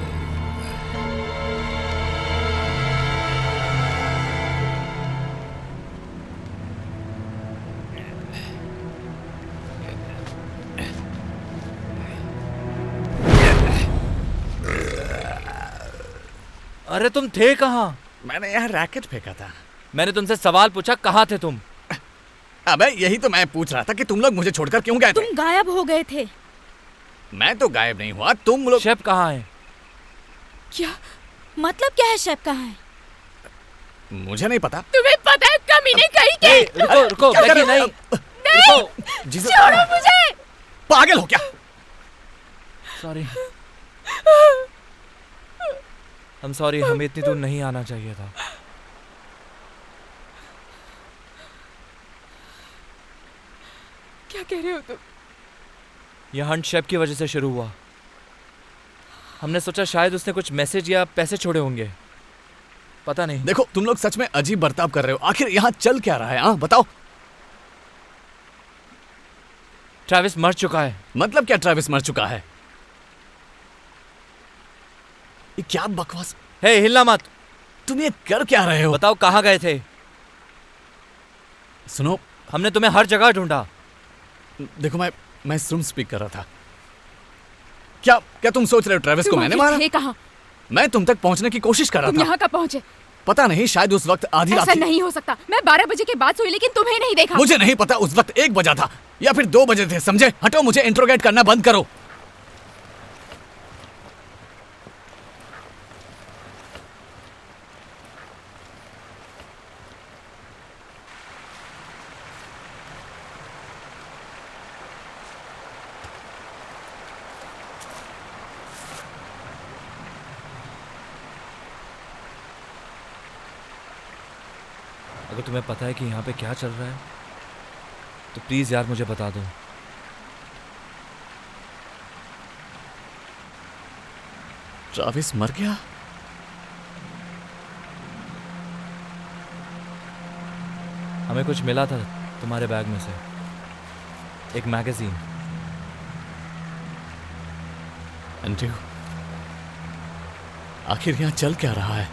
अरे तुम थे कहाँ? मैंने यहाँ रैकेट फेंका था। मैंने तुमसे सवाल पूछा, कहाँ थे तुम? अबे यही तो मैं पूछ रहा था कि तुम लोग मुझे छोड़कर क्यों गए थे? तुम गायब हो गए थे। मैं तो गायब नहीं हुआ, तुम लोग। शेफ कहाँ है? क्या मतलब? क्या है? शेफ कहाँ है? मुझे नहीं पता। तुम्हें पता है कमीने कहीं के? ए, रुको रुको क्या कर बेकी, रहे हो? नहीं रुको। जीसस, छोड़ो मुझे। पागल हो क्या? सॉरी। I'm sorry, हमें इतनी दूर नहीं आना चाहिए था। क्या कह रहे हो तुम? यह हंट शेफ की वजह से शुरू हुआ। हमने सोचा शायद उसने कुछ मैसेज या पैसे छोड़े होंगे, पता नहीं। देखो तुम लोग सच में अजीब बर्ताव कर रहे हो। आखिर यहाँ चल क्या रहा है? हाँ बताओ। ट्रैविस मर चुका है। मतलब क्या ट्रैविस मर चुका है? ये क्या बकवास। हे हिलना मत। तुम ये कर क्या रहे हो? बताओ कहाँ गए थे? सुनो, हमने तुम्हें हर जगह ढूंढा। देखो मैं इस रूम स्पीक कर रहा था। क्या क्या तुम सोच रहे हो ट्रैविस को मैंने मारा? कहाँ? मैं तुम तक पहुंचने की कोशिश कर तुम रहा था। यहाँ कब पहुँचे? पता नहीं, शायद उस वक्त आधी रात ऐसा थी। नहीं हो सकता। मैं 12 बजे के बाद सोई लेकिन तुम्हें नहीं देखा। मुझे नहीं पता उस वक्त 1 बजा था या फिर 2 बजे थे, समझे? हटो, मुझे इंट्रोगेट करना बंद करो। अगर तुम्हें पता है कि यहाँ पे क्या चल रहा है तो प्लीज यार मुझे बता दो। ट्रैविस मर गया? हमें कुछ मिला था तुम्हारे बैग में से, एक मैगजीन। एंड्रयू, आखिर यहाँ चल क्या रहा है?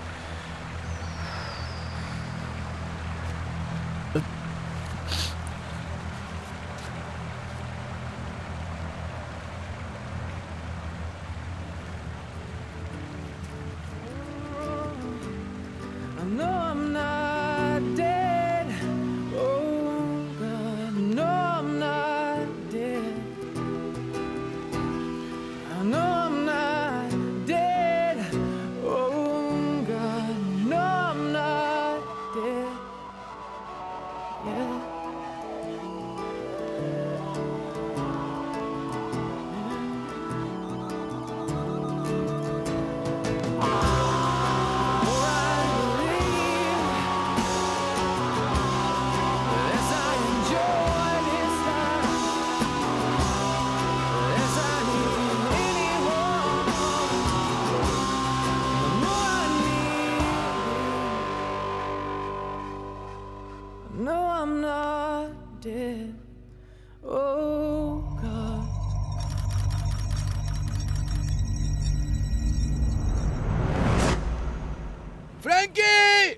फ्रैंकी!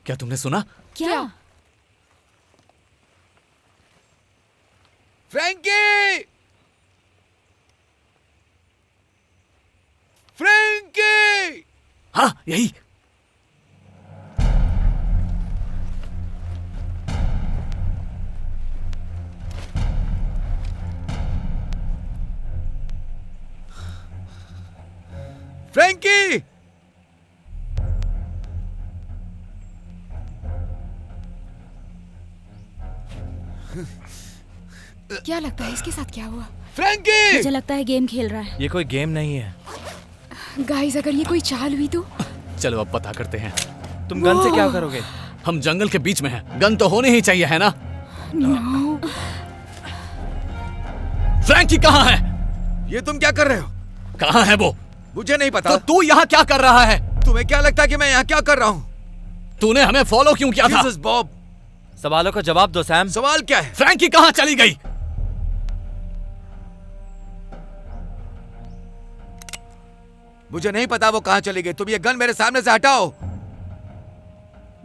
क्या तुमने सुना? क्या? फ्रैंकी! फ्रैंकी! हाँ, यही। फ्रैंकी! क्या लगता है इसके साथ क्या हुआ? फ्रैंकी! मुझे लगता है गेम खेल रहा है। ये कोई गेम नहीं है। गाइस, अगर ये कोई चाल हुई तो? चलो अब पता करते हैं। तुम गन से क्या करोगे? हम जंगल के बीच में हैं, गन तो होनी ही चाहिए, है ना? नो। फ्रैंकी कहाँ है? ये तुम क्या कर रहे हो? कहाँ है वो? मुझे नहीं पता। तो तू यहाँ क्या कर रहा है? तुम्हें क्या लगता है कि मैं यहाँ क्या कर रहा हूँ? तूने हमें फॉलो क्यों किया था? जीसस बॉब, सवालों का जवाब दो सैम। सवाल क्या है? फ्रैंकी कहाँ चली गई? मुझे नहीं पता वो कहाँ चली गई। तुम ये गन मेरे सामने से हटाओ।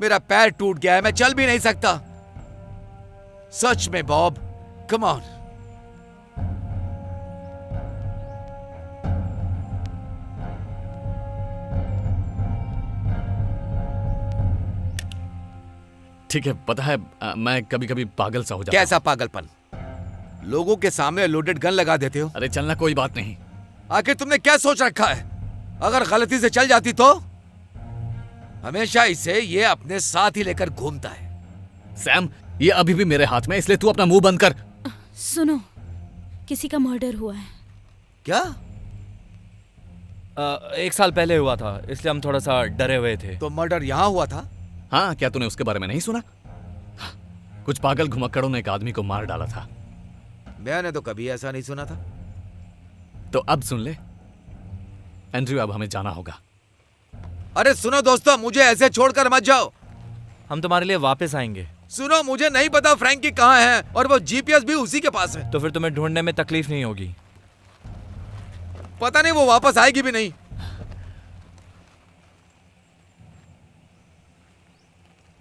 मेरा पैर टूट गया है, मैं चल भी नहीं सकता। सच में बॉब, कम ऑन। ठीक है, पता है मैं कभी कभी पागल सा हो जाता हूं। कैसा पागलपन? लोगों के सामने लोडेड गन लगा देते हो। अरे चलना, कोई बात नहीं। आखिर तुमने क्या सोच रखा है? अगर गलती से चल जाती तो? हमेशा इसे ये अपने साथ ही लेकर घूमता है। सैम, ये अभी भी मेरे हाथ में, इसलिए तू अपना मुंह बंद कर। सुनो, किसी का मर्डर हुआ है। क्या? 1 साल पहले हुआ था, इसलिए हम थोड़ा सा डरे हुए थे। तो मर्डर यहाँ हुआ था? हाँ, क्या तूने उसके बारे में नहीं सुना? कुछ पागल घुमक्कड़ों ने एक आदमी को मार डाला था। मैंने तो कभी ऐसा नहीं सुना था। तो अब सुन ले एंड्रयू, अब हमें जाना होगा। अरे सुनो दोस्तों, मुझे ऐसे छोड़कर मत जाओ। हम तुम्हारे लिए वापस आएंगे। सुनो, मुझे नहीं पता फ्रैंकी कहाँ है, और वो जीपीएस भी उसी के पास है। तो फिर तुम्हें ढूंढने में तकलीफ नहीं होगी। पता नहीं वो वापस आएगी भी नहीं।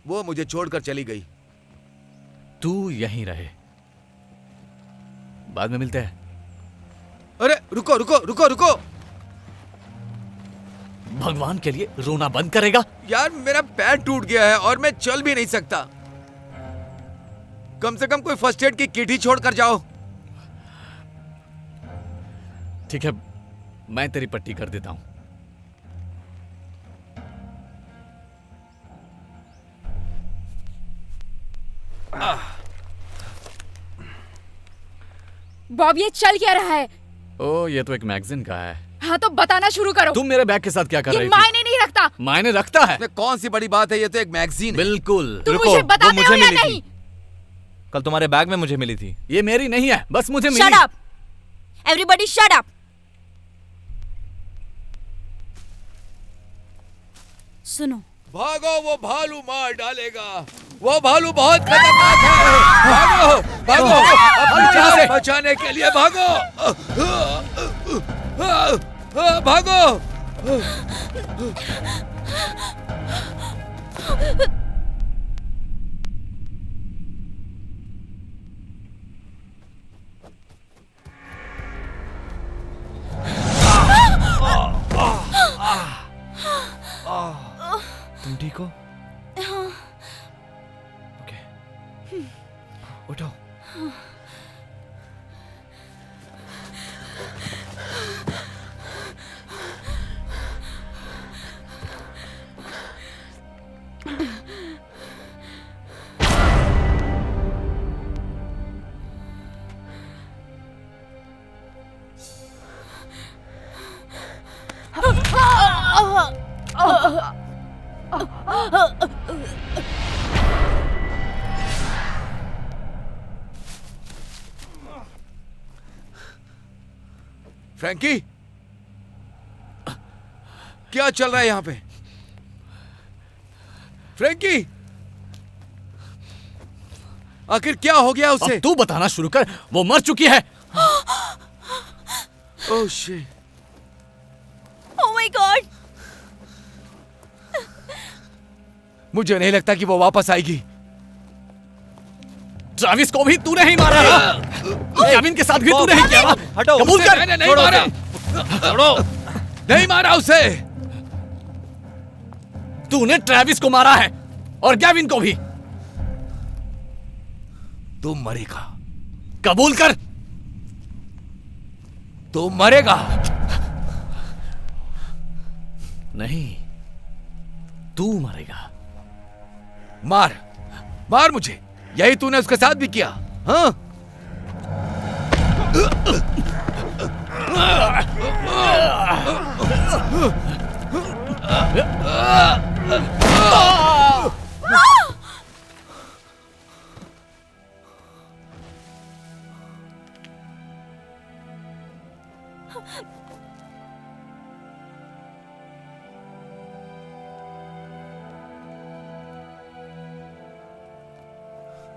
वो मुझे छोड़कर चली गई। तू यहीं रहे, बाद में मिलते हैं। अरे रुको रुको रुको रुको। भगवान के लिए रोना बंद करेगा? यार मेरा पैर टूट गया है और मैं चल भी नहीं सकता। कम से कम कोई फर्स्ट एड की किट ही छोड़ कर जाओ। ठीक है, मैं तेरी पट्टी कर देता हूं। बॉब, ये चल क्या रहा है? ओ, ये तो एक मैगजीन का है। हाँ तो बताना शुरू करो। तुम मेरे बैग के साथ क्या कर ये रही थी? मायने नहीं रखता। मायने रखता है। इसमें कौन सी बड़ी बात है? ये तो एक मैगजीन है। बिल्कुल। तुम रुको, मुझे वो बताते मुझे हो या मिली नहीं? थी। कल तुम्हारे बैग में मुझे मिली थी। ये मेरी नहीं है, बस मुझे मिली। Shut up! Everybody shut up! सुनो, भागो, वो भालू मार डालेगा। वो भालू बहुत खतरनाक है। भागो भागो, अपनी जान बचाने के लिए भागो। भागो। तुम ठीक हो? ओके, उठो। फ्रैंकी, क्या चल रहा है यहाँ पे? फ्रैंकी, आखिर क्या हो गया उसे? अब तू बताना शुरू कर, वो मर चुकी है। Oh shit. Oh my God! मुझे नहीं लगता कि वो वापस आएगी। ट्रैविस को भी तूने ही मारा ना? केविन के साथ भी तूने ही किया ना? हटो, कबूल उसे कर। मैंने नहीं छोड़ो मारा। छोड़ो। नहीं मारा उसे। तूने ट्रैविस को मारा है और केविन को भी। तू मरेगा। कबूल कर। तू मरेगा। नहीं, तू मरेगा। मार मार मुझे। यही तूने उसके साथ भी किया, हाँ?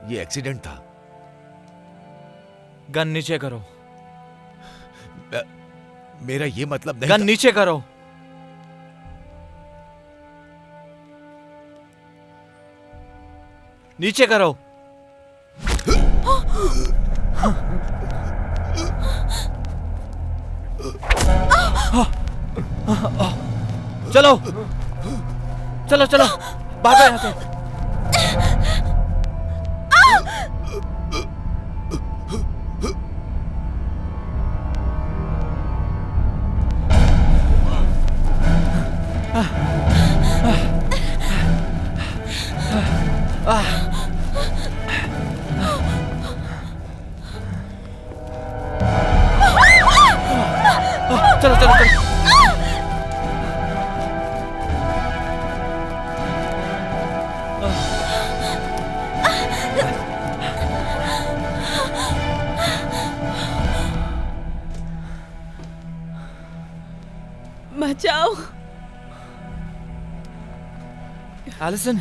ये एक्सीडेंट था। गन नीचे करो। मेरा ये मतलब नहीं गन था। नीचे करो। नीचे करो। चलो चलो चलो, भागो यहाँ से। चलो चलो चलो। बचाओ। Allison,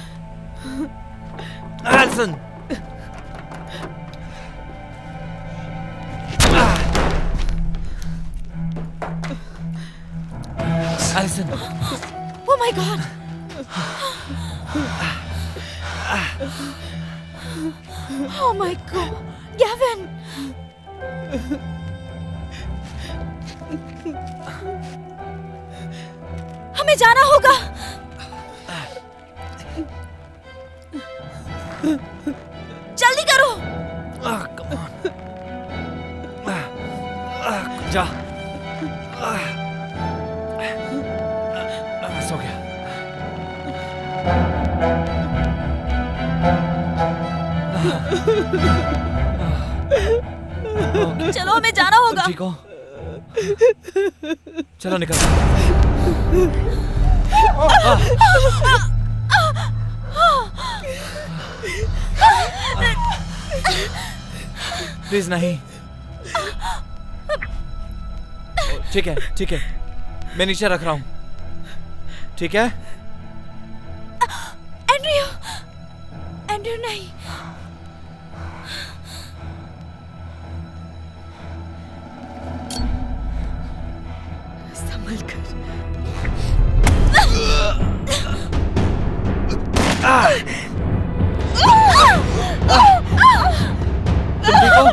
Allison. Allison. Oh my God! Oh my God! Gavin! हमें जाना होगा। जल्दी करो। जा। सो गया। चलो, हमें जाना होगा। ठीक हो? चलो निकल। प्लीज नहीं। ठीक है ठीक है, मैं नीचे रख रहा हूं। ठीक है? एंड्रयू, एंड्रयू नहीं। संभल कर। तुम ठीक हो?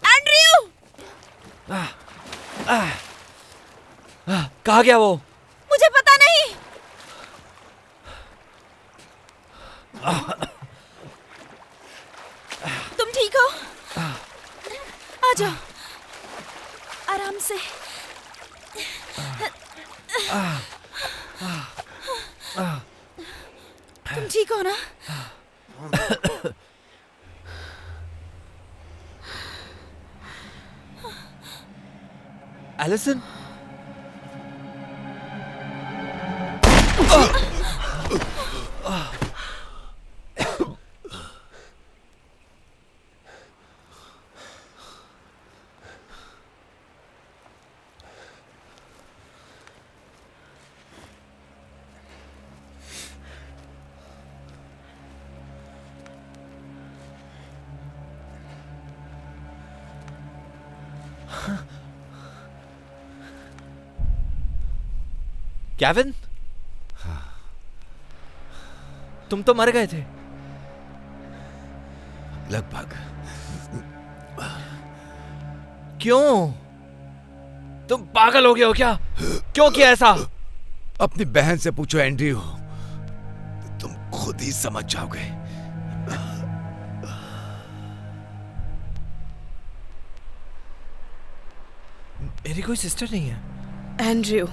एंड्रयू! कहाँ गया वो? मुझे पता नहीं। तुम ठीक हो? आ जाओ, आराम से। तुम ठीक हो ना? एलिसन? केविन? तुम तो मर गए थे। लगभग। क्यों? तुम पागल हो गए हो क्या? क्यों किया ऐसा? अपनी बहन से पूछो एंड्रयू, तुम खुद ही समझ जाओगे। मेरी कोई सिस्टर नहीं है। एंड्रयू,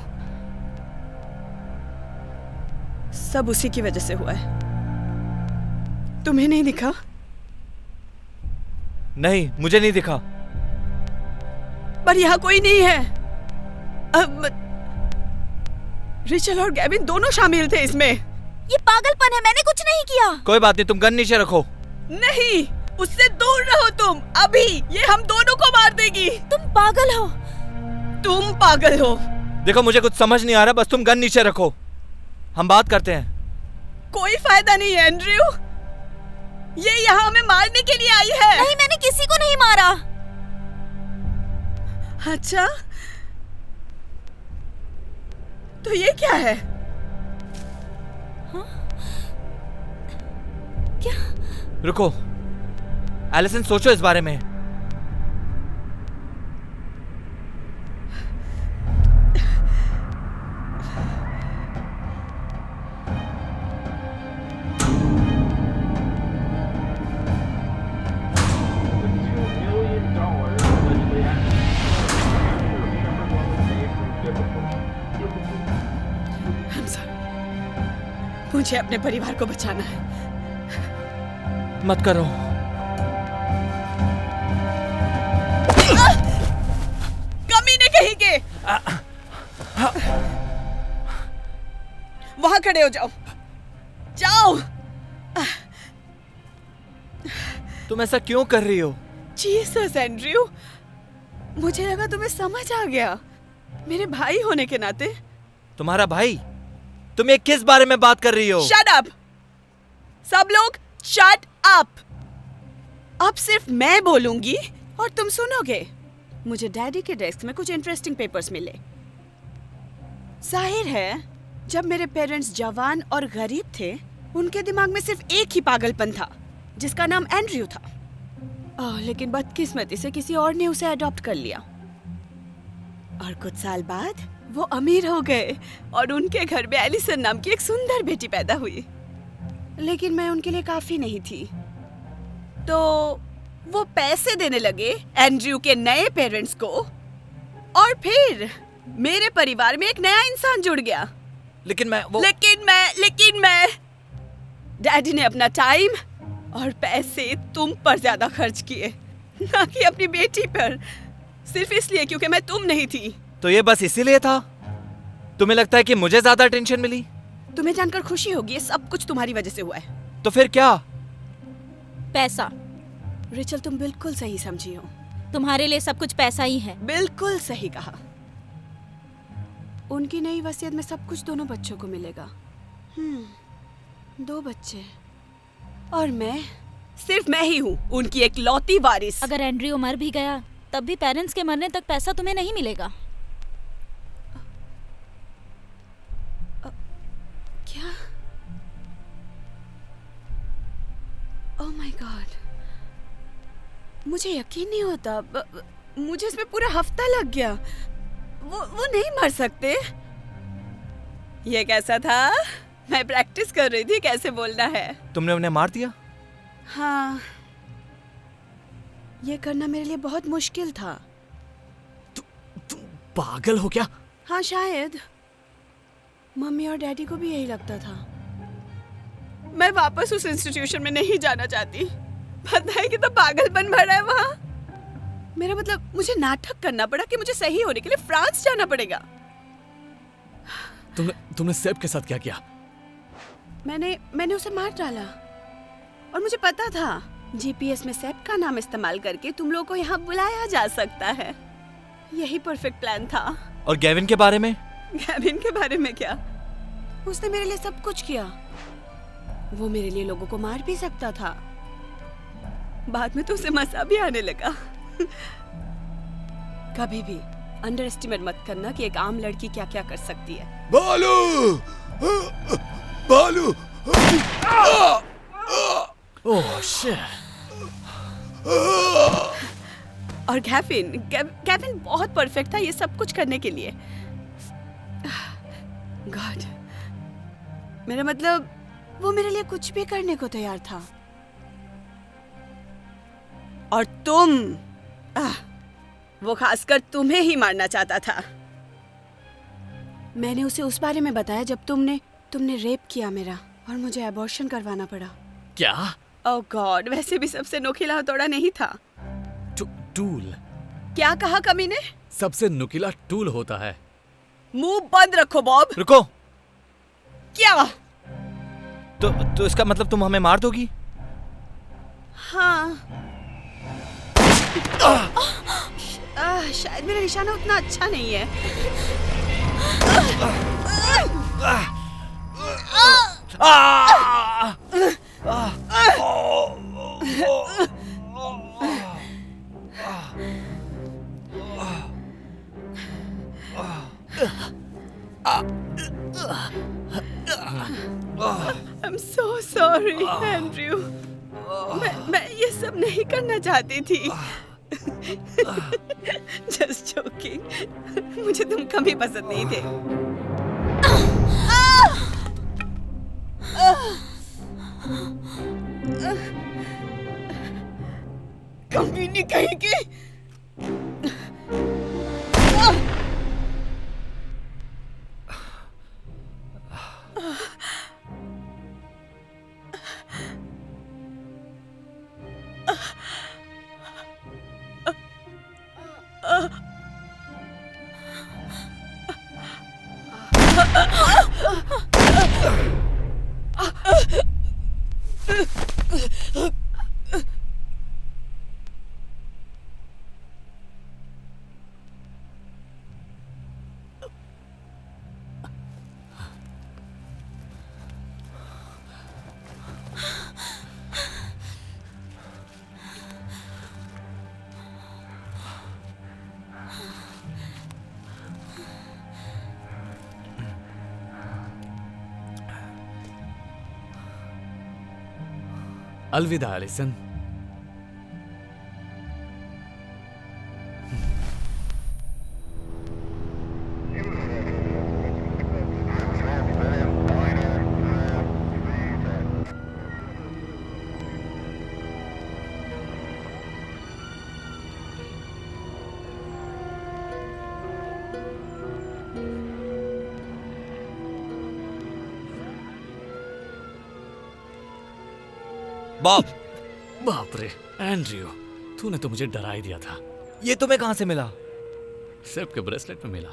सब उसी की वजह से हुआ है। तुम्हें नहीं दिखा? नहीं, मुझे नहीं दिखा। पर यहाँ कोई नहीं है। अब रिचल और गैविन दोनों शामिल थे इसमें। ये पागलपन है, मैंने कुछ नहीं किया। कोई बात नहीं, तुम गन नीचे रखो। नहीं, उससे दूर रहो तुम। अभी ये हम दोनों को मार देगी। तुम पागल हो। तुम पागल हो। देखो, मुझे कुछ समझ नहीं आ रहा, बस तुम गन नीचे रखो, हम बात करते हैं। कोई फायदा नहीं है एंड्रयू, ये यहाँ हमें मारने के लिए आई है। नहीं, मैंने किसी को नहीं मारा। अच्छा, तो ये क्या है? हाँ? क्या? रुको, एलिसन, सोचो इस बारे में। मुझे अपने परिवार को बचाना है। मत करो। कमीने कहीं के। वहां खड़े हो जाओ। जाओ। तुम ऐसा क्यों कर रही हो? जीसस एंड्रयू, मुझे लगा तुम्हें समझ आ गया। मेरे भाई होने के नाते। तुम्हारा भाई? तुम ये किस बारे में बात कर रही हो? Shut up! सब लोग शट अप! अब सिर्फ मैं बोलूंगी और तुम सुनोगे। मुझे डैडी के डेस्क में कुछ इंटरेस्टिंग पेपर्स मिले। जाहिर है, जब मेरे पेरेंट्स जवान और गरीब थे, उनके दिमाग में सिर्फ एक ही पागलपन था, जिसका नाम एंड्रयू था। लेकिन बदकिस्मती से किसी और ने उसे अडॉप्ट कर लिया और कुछ साल बाद वो अमीर हो गए और उनके घर में एलिसन नाम की एक सुंदर बेटी पैदा हुई। लेकिन मैं उनके लिए काफी नहीं थी, तो वो पैसे देने लगे एंड्रयू के नए पेरेंट्स को, और फिर मेरे परिवार में एक नया इंसान जुड़ गया। लेकिन मैं डैडी ने अपना टाइम और पैसे तुम पर ज्यादा खर्च किए, ना कि अपनी बेटी पर, सिर्फ इसलिए क्योंकि मैं तुम नहीं थी। तो ये बस इसीलिए था? तुम्हें लगता है कि मुझे ज्यादा टेंशन मिली? तुम्हें जानकर खुशी होगी, ये सब कुछ तुम्हारी वजह से हुआ है। तो फिर क्या? पैसा। रिचल, तुम बिल्कुल सही समझी हो। तुम्हारे लिए सब कुछ पैसा ही है। बिल्कुल सही कहा। उनकी नई वसीयत में सब कुछ दोनों बच्चों को मिलेगा। 2 बच्चे, और सिर्फ मैं ही हूँ उनकी एक लौती वारिस। अगर एंड्रयू मर भी गया, तब भी पेरेंट्स के मरने तक पैसा तुम्हें नहीं मिलेगा। क्या? ओह माय गॉड, मुझे यकीन नहीं होता। मुझे इसमें पूरा हफ्ता लग गया। वो नहीं मर सकते। ये कैसा था? मैं प्रैक्टिस कर रही थी कैसे बोलना है। तुमने उन्हें मार दिया? हाँ, ये करना मेरे लिए बहुत मुश्किल था। तुम पागल हो क्या? हाँ शायद। मम्मी और डैडी को भी यही लगता था। मैं वापस उस इंस्टीट्यूशन में नहीं जाना चाहती। पता है कि तो पागलपन भरा है वहाँ। मेरा मतलब मुझे नाटक करना पड़ा कि मुझे सही होने के लिए फ्रांस जाना पड़ेगा। तुमने सैप के साथ क्या किया? मैंने उसे मार डाला और मुझे पता था जीपीएस में सैप का नाम इस्तेमाल करके तुम लोगों को यहाँ बुलाया जा सकता है। यही परफेक्ट प्लान था। और गेविन के बारे में? गेविन के बारे में क्या? उसने मेरे लिए सब कुछ किया। वो मेरे लिए लोगों को मार भी सकता था। बाद में तो उसे मजा भी आने लगा। कभी भी अंडर एस्टिमेट मत करना कि एक आम लड़की क्या क्या कर सकती है। बालू! बालू! Oh shit. और केविन बहुत परफेक्ट था ये सब कुछ करने के लिए। गॉड, मेरा मतलब वो मेरे लिए कुछ भी करने को तैयार था। और तुम, वो खासकर तुम्हें ही मारना चाहता था। मैंने उसे उस बारे में बताया जब तुमने रेप किया मेरा और मुझे अबॉर्शन करवाना पड़ा। क्या? ओह गॉड, वैसे भी सबसे नोखिला हथौड़ा नहीं था। टूल? क्या कहा कमीने? सबसे नुकीला टूल होता है। मुंह बंद रखो बॉब। रुको। क्या? तो इसका मतलब तुम हमें मार दोगी? हाँ। शायद मेरा निशाना उतना अच्छा नहीं है। I'm so sorry, Andrew. मैं ये सब नहीं करना चाहती थी। Just joking। मुझे तुम कभी पसंद नहीं थे। कभी नहीं कहेगी। अलविदा एलिसन। बॉब! बाप रे एंड्रयू, तूने तो मुझे डरा ही दिया था। ये तुम्हें कहां से मिला? सिर्फ के ब्रेसलेट में मिला।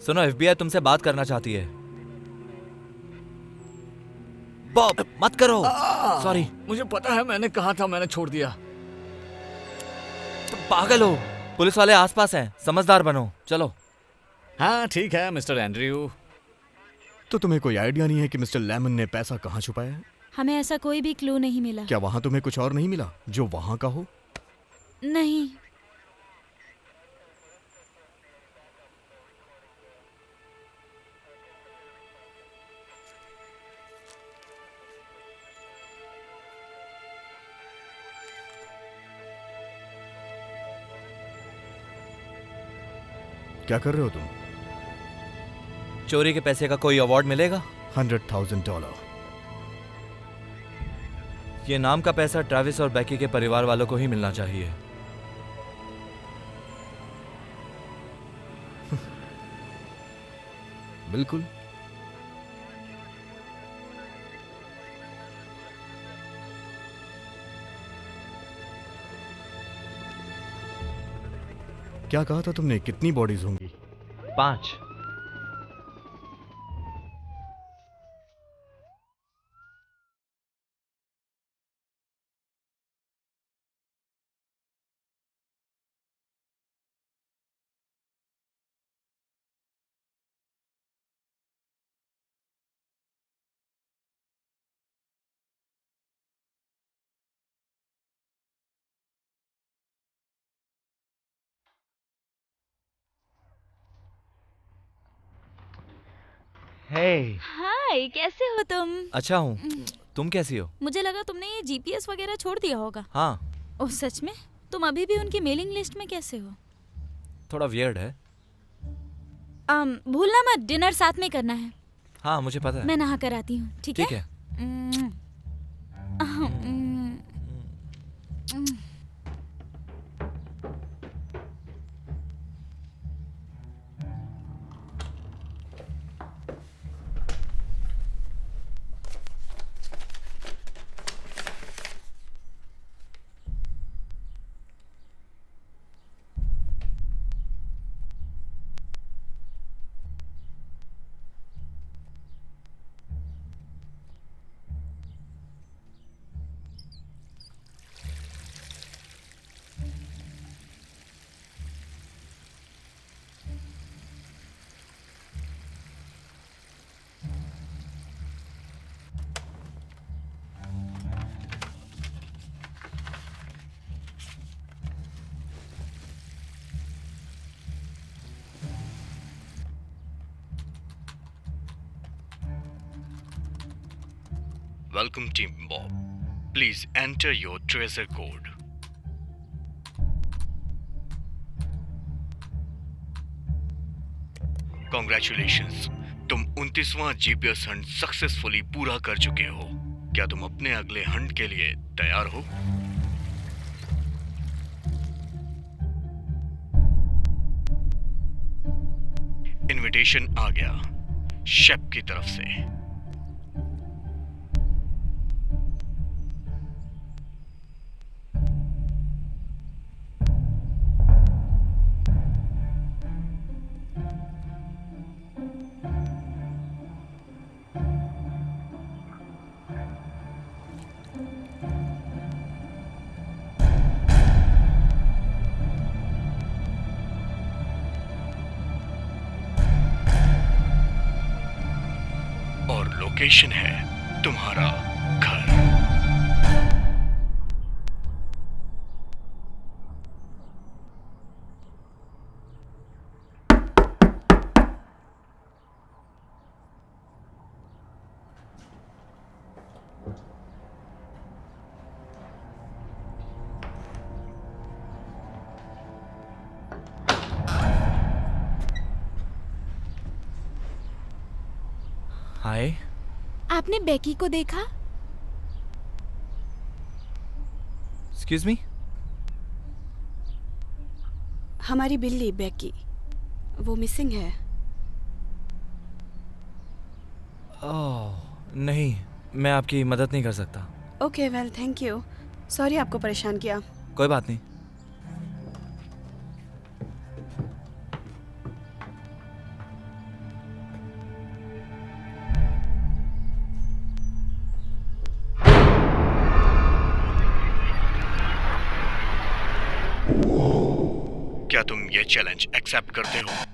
सुनो, एफबीआई तुमसे बात करना चाहती है। बॉब मत करो। सॉरी। मुझे पता है, मैंने कहा था, मैंने छोड़ दिया। तुम पागल हो। पुलिस वाले आसपास हैं, समझदार बनो। चलो। हाँ ठीक है मिस्टर एंड्रयू। तो तुम्हें कोई आइडिया नहीं है कि मिस्टर लेमन ने पैसा कहाँ छुपाया है? हमें ऐसा कोई भी क्लू नहीं मिला। क्या वहां तुम्हें कुछ और नहीं मिला जो वहां का हो? नहीं। क्या कर रहे हो तुम? चोरी के पैसे का कोई अवार्ड मिलेगा? $100,000। ये नाम का पैसा ट्रैविस और बैकी के परिवार वालों को ही मिलना चाहिए। बिल्कुल। क्या कहा था तुमने? कितनी बॉडीज होंगी? 5। हे, हाय, कैसे हो तुम? अच्छा हूँ। तुम कैसी हो? मुझे लगा तुमने ये जीपीएस वगैरह छोड़ दिया होगा। हाँ, ओह सच में? तुम अभी भी उनकी मेलिंग लिस्ट में कैसे हो? थोड़ा वियर्ड है। भूलना मत, डिनर साथ में करना है। हाँ, मुझे पता है। मैं नहा कर आती हूँ, ठीक है? ठीक है। Welcome Team Bob. Please enter your treasure code. Congratulations. तुम 29वां जीपीएस हंट सक्सेसफुली पूरा कर चुके हो। क्या तुम अपने अगले हंट के लिए तैयार हो? इनविटेशन आ गया शेफ की तरफ से। और लोकेशन है तुम्हारा घर। हाय। आपने बेकी को देखा? Excuse me. हमारी बिल्ली बेकी, वो मिसिंग है। ओह नहीं, मैं आपकी मदद नहीं कर सकता। Okay well, thank you. Sorry आपको परेशान किया। कोई बात नहीं। क्या तुम ये चैलेंज एक्सेप्ट करते हो?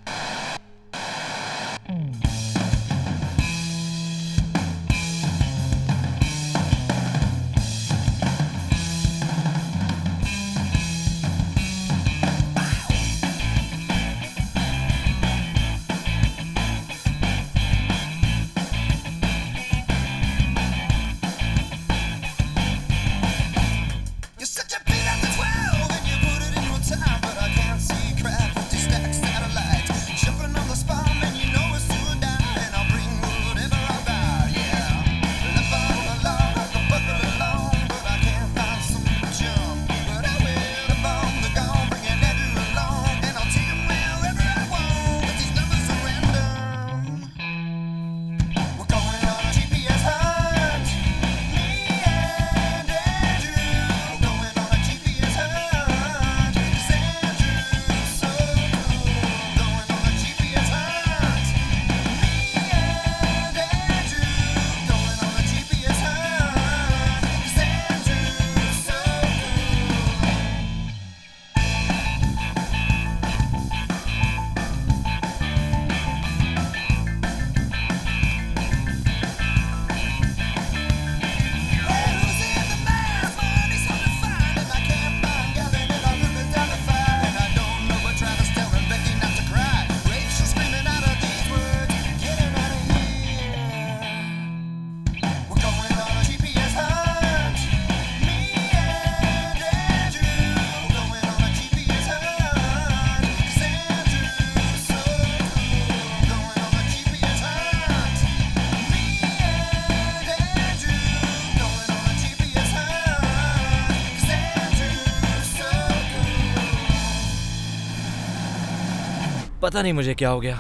पता नहीं मुझे क्या हो गया।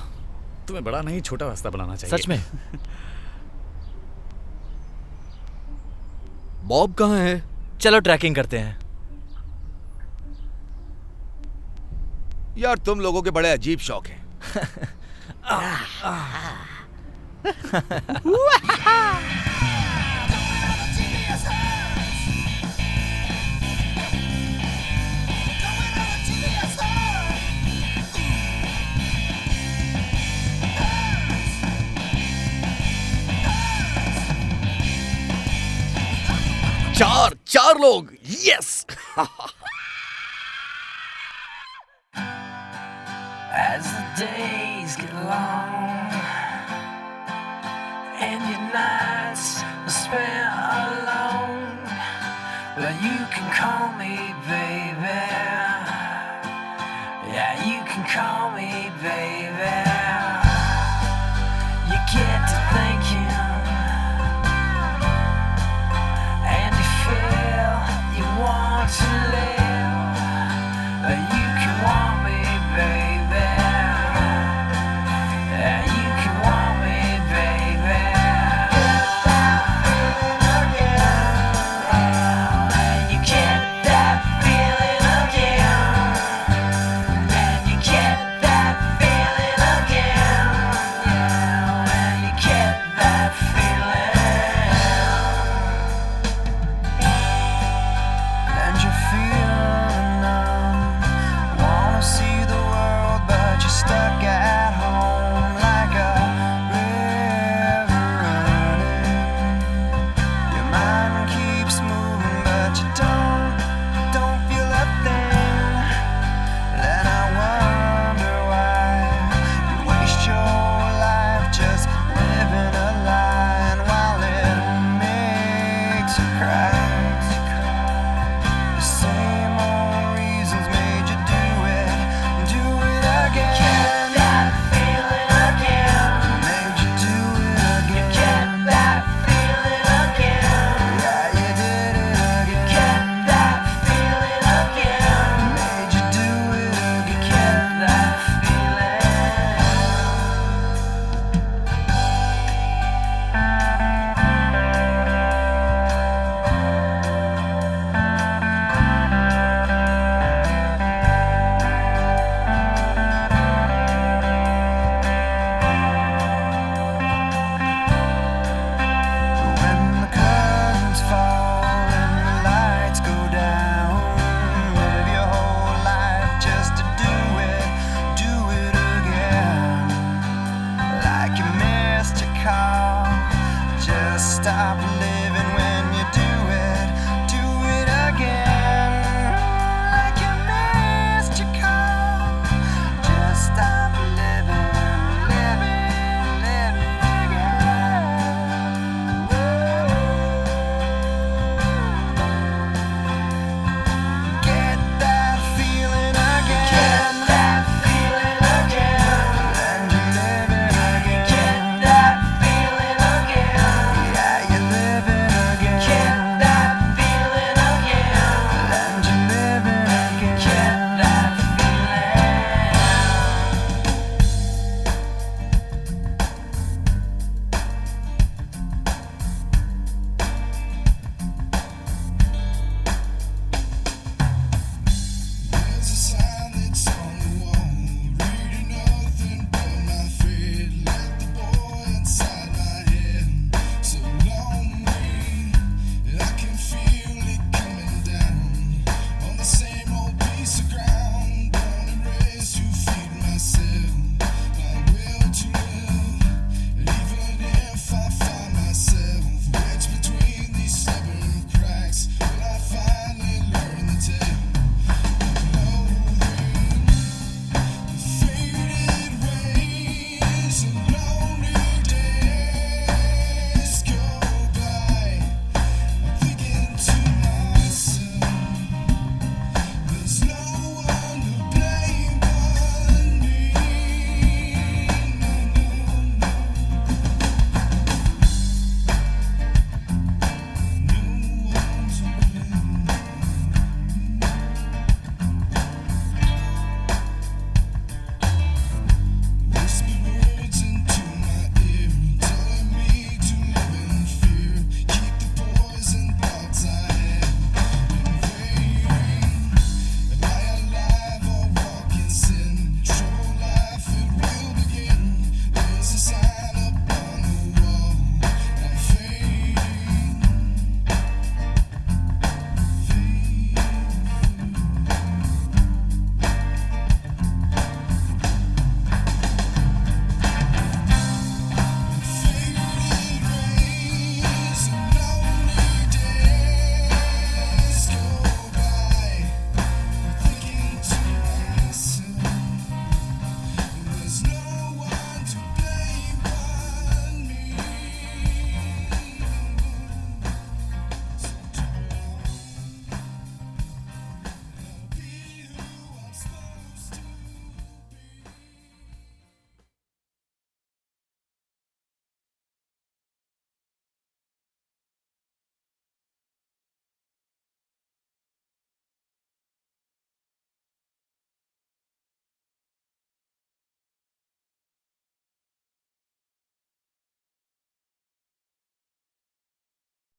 तुम्हें बड़ा नहीं छोटा रास्ता बनाना चाहिए। सच में? बॉब कहाँ है? चलो ट्रैकिंग करते हैं। यार तुम लोगों के बड़े अजीब शौक हैं। चार लोग, yes. As the days get long and your nights are spent alone, well, you can call me baby. Yeah, you can call me baby.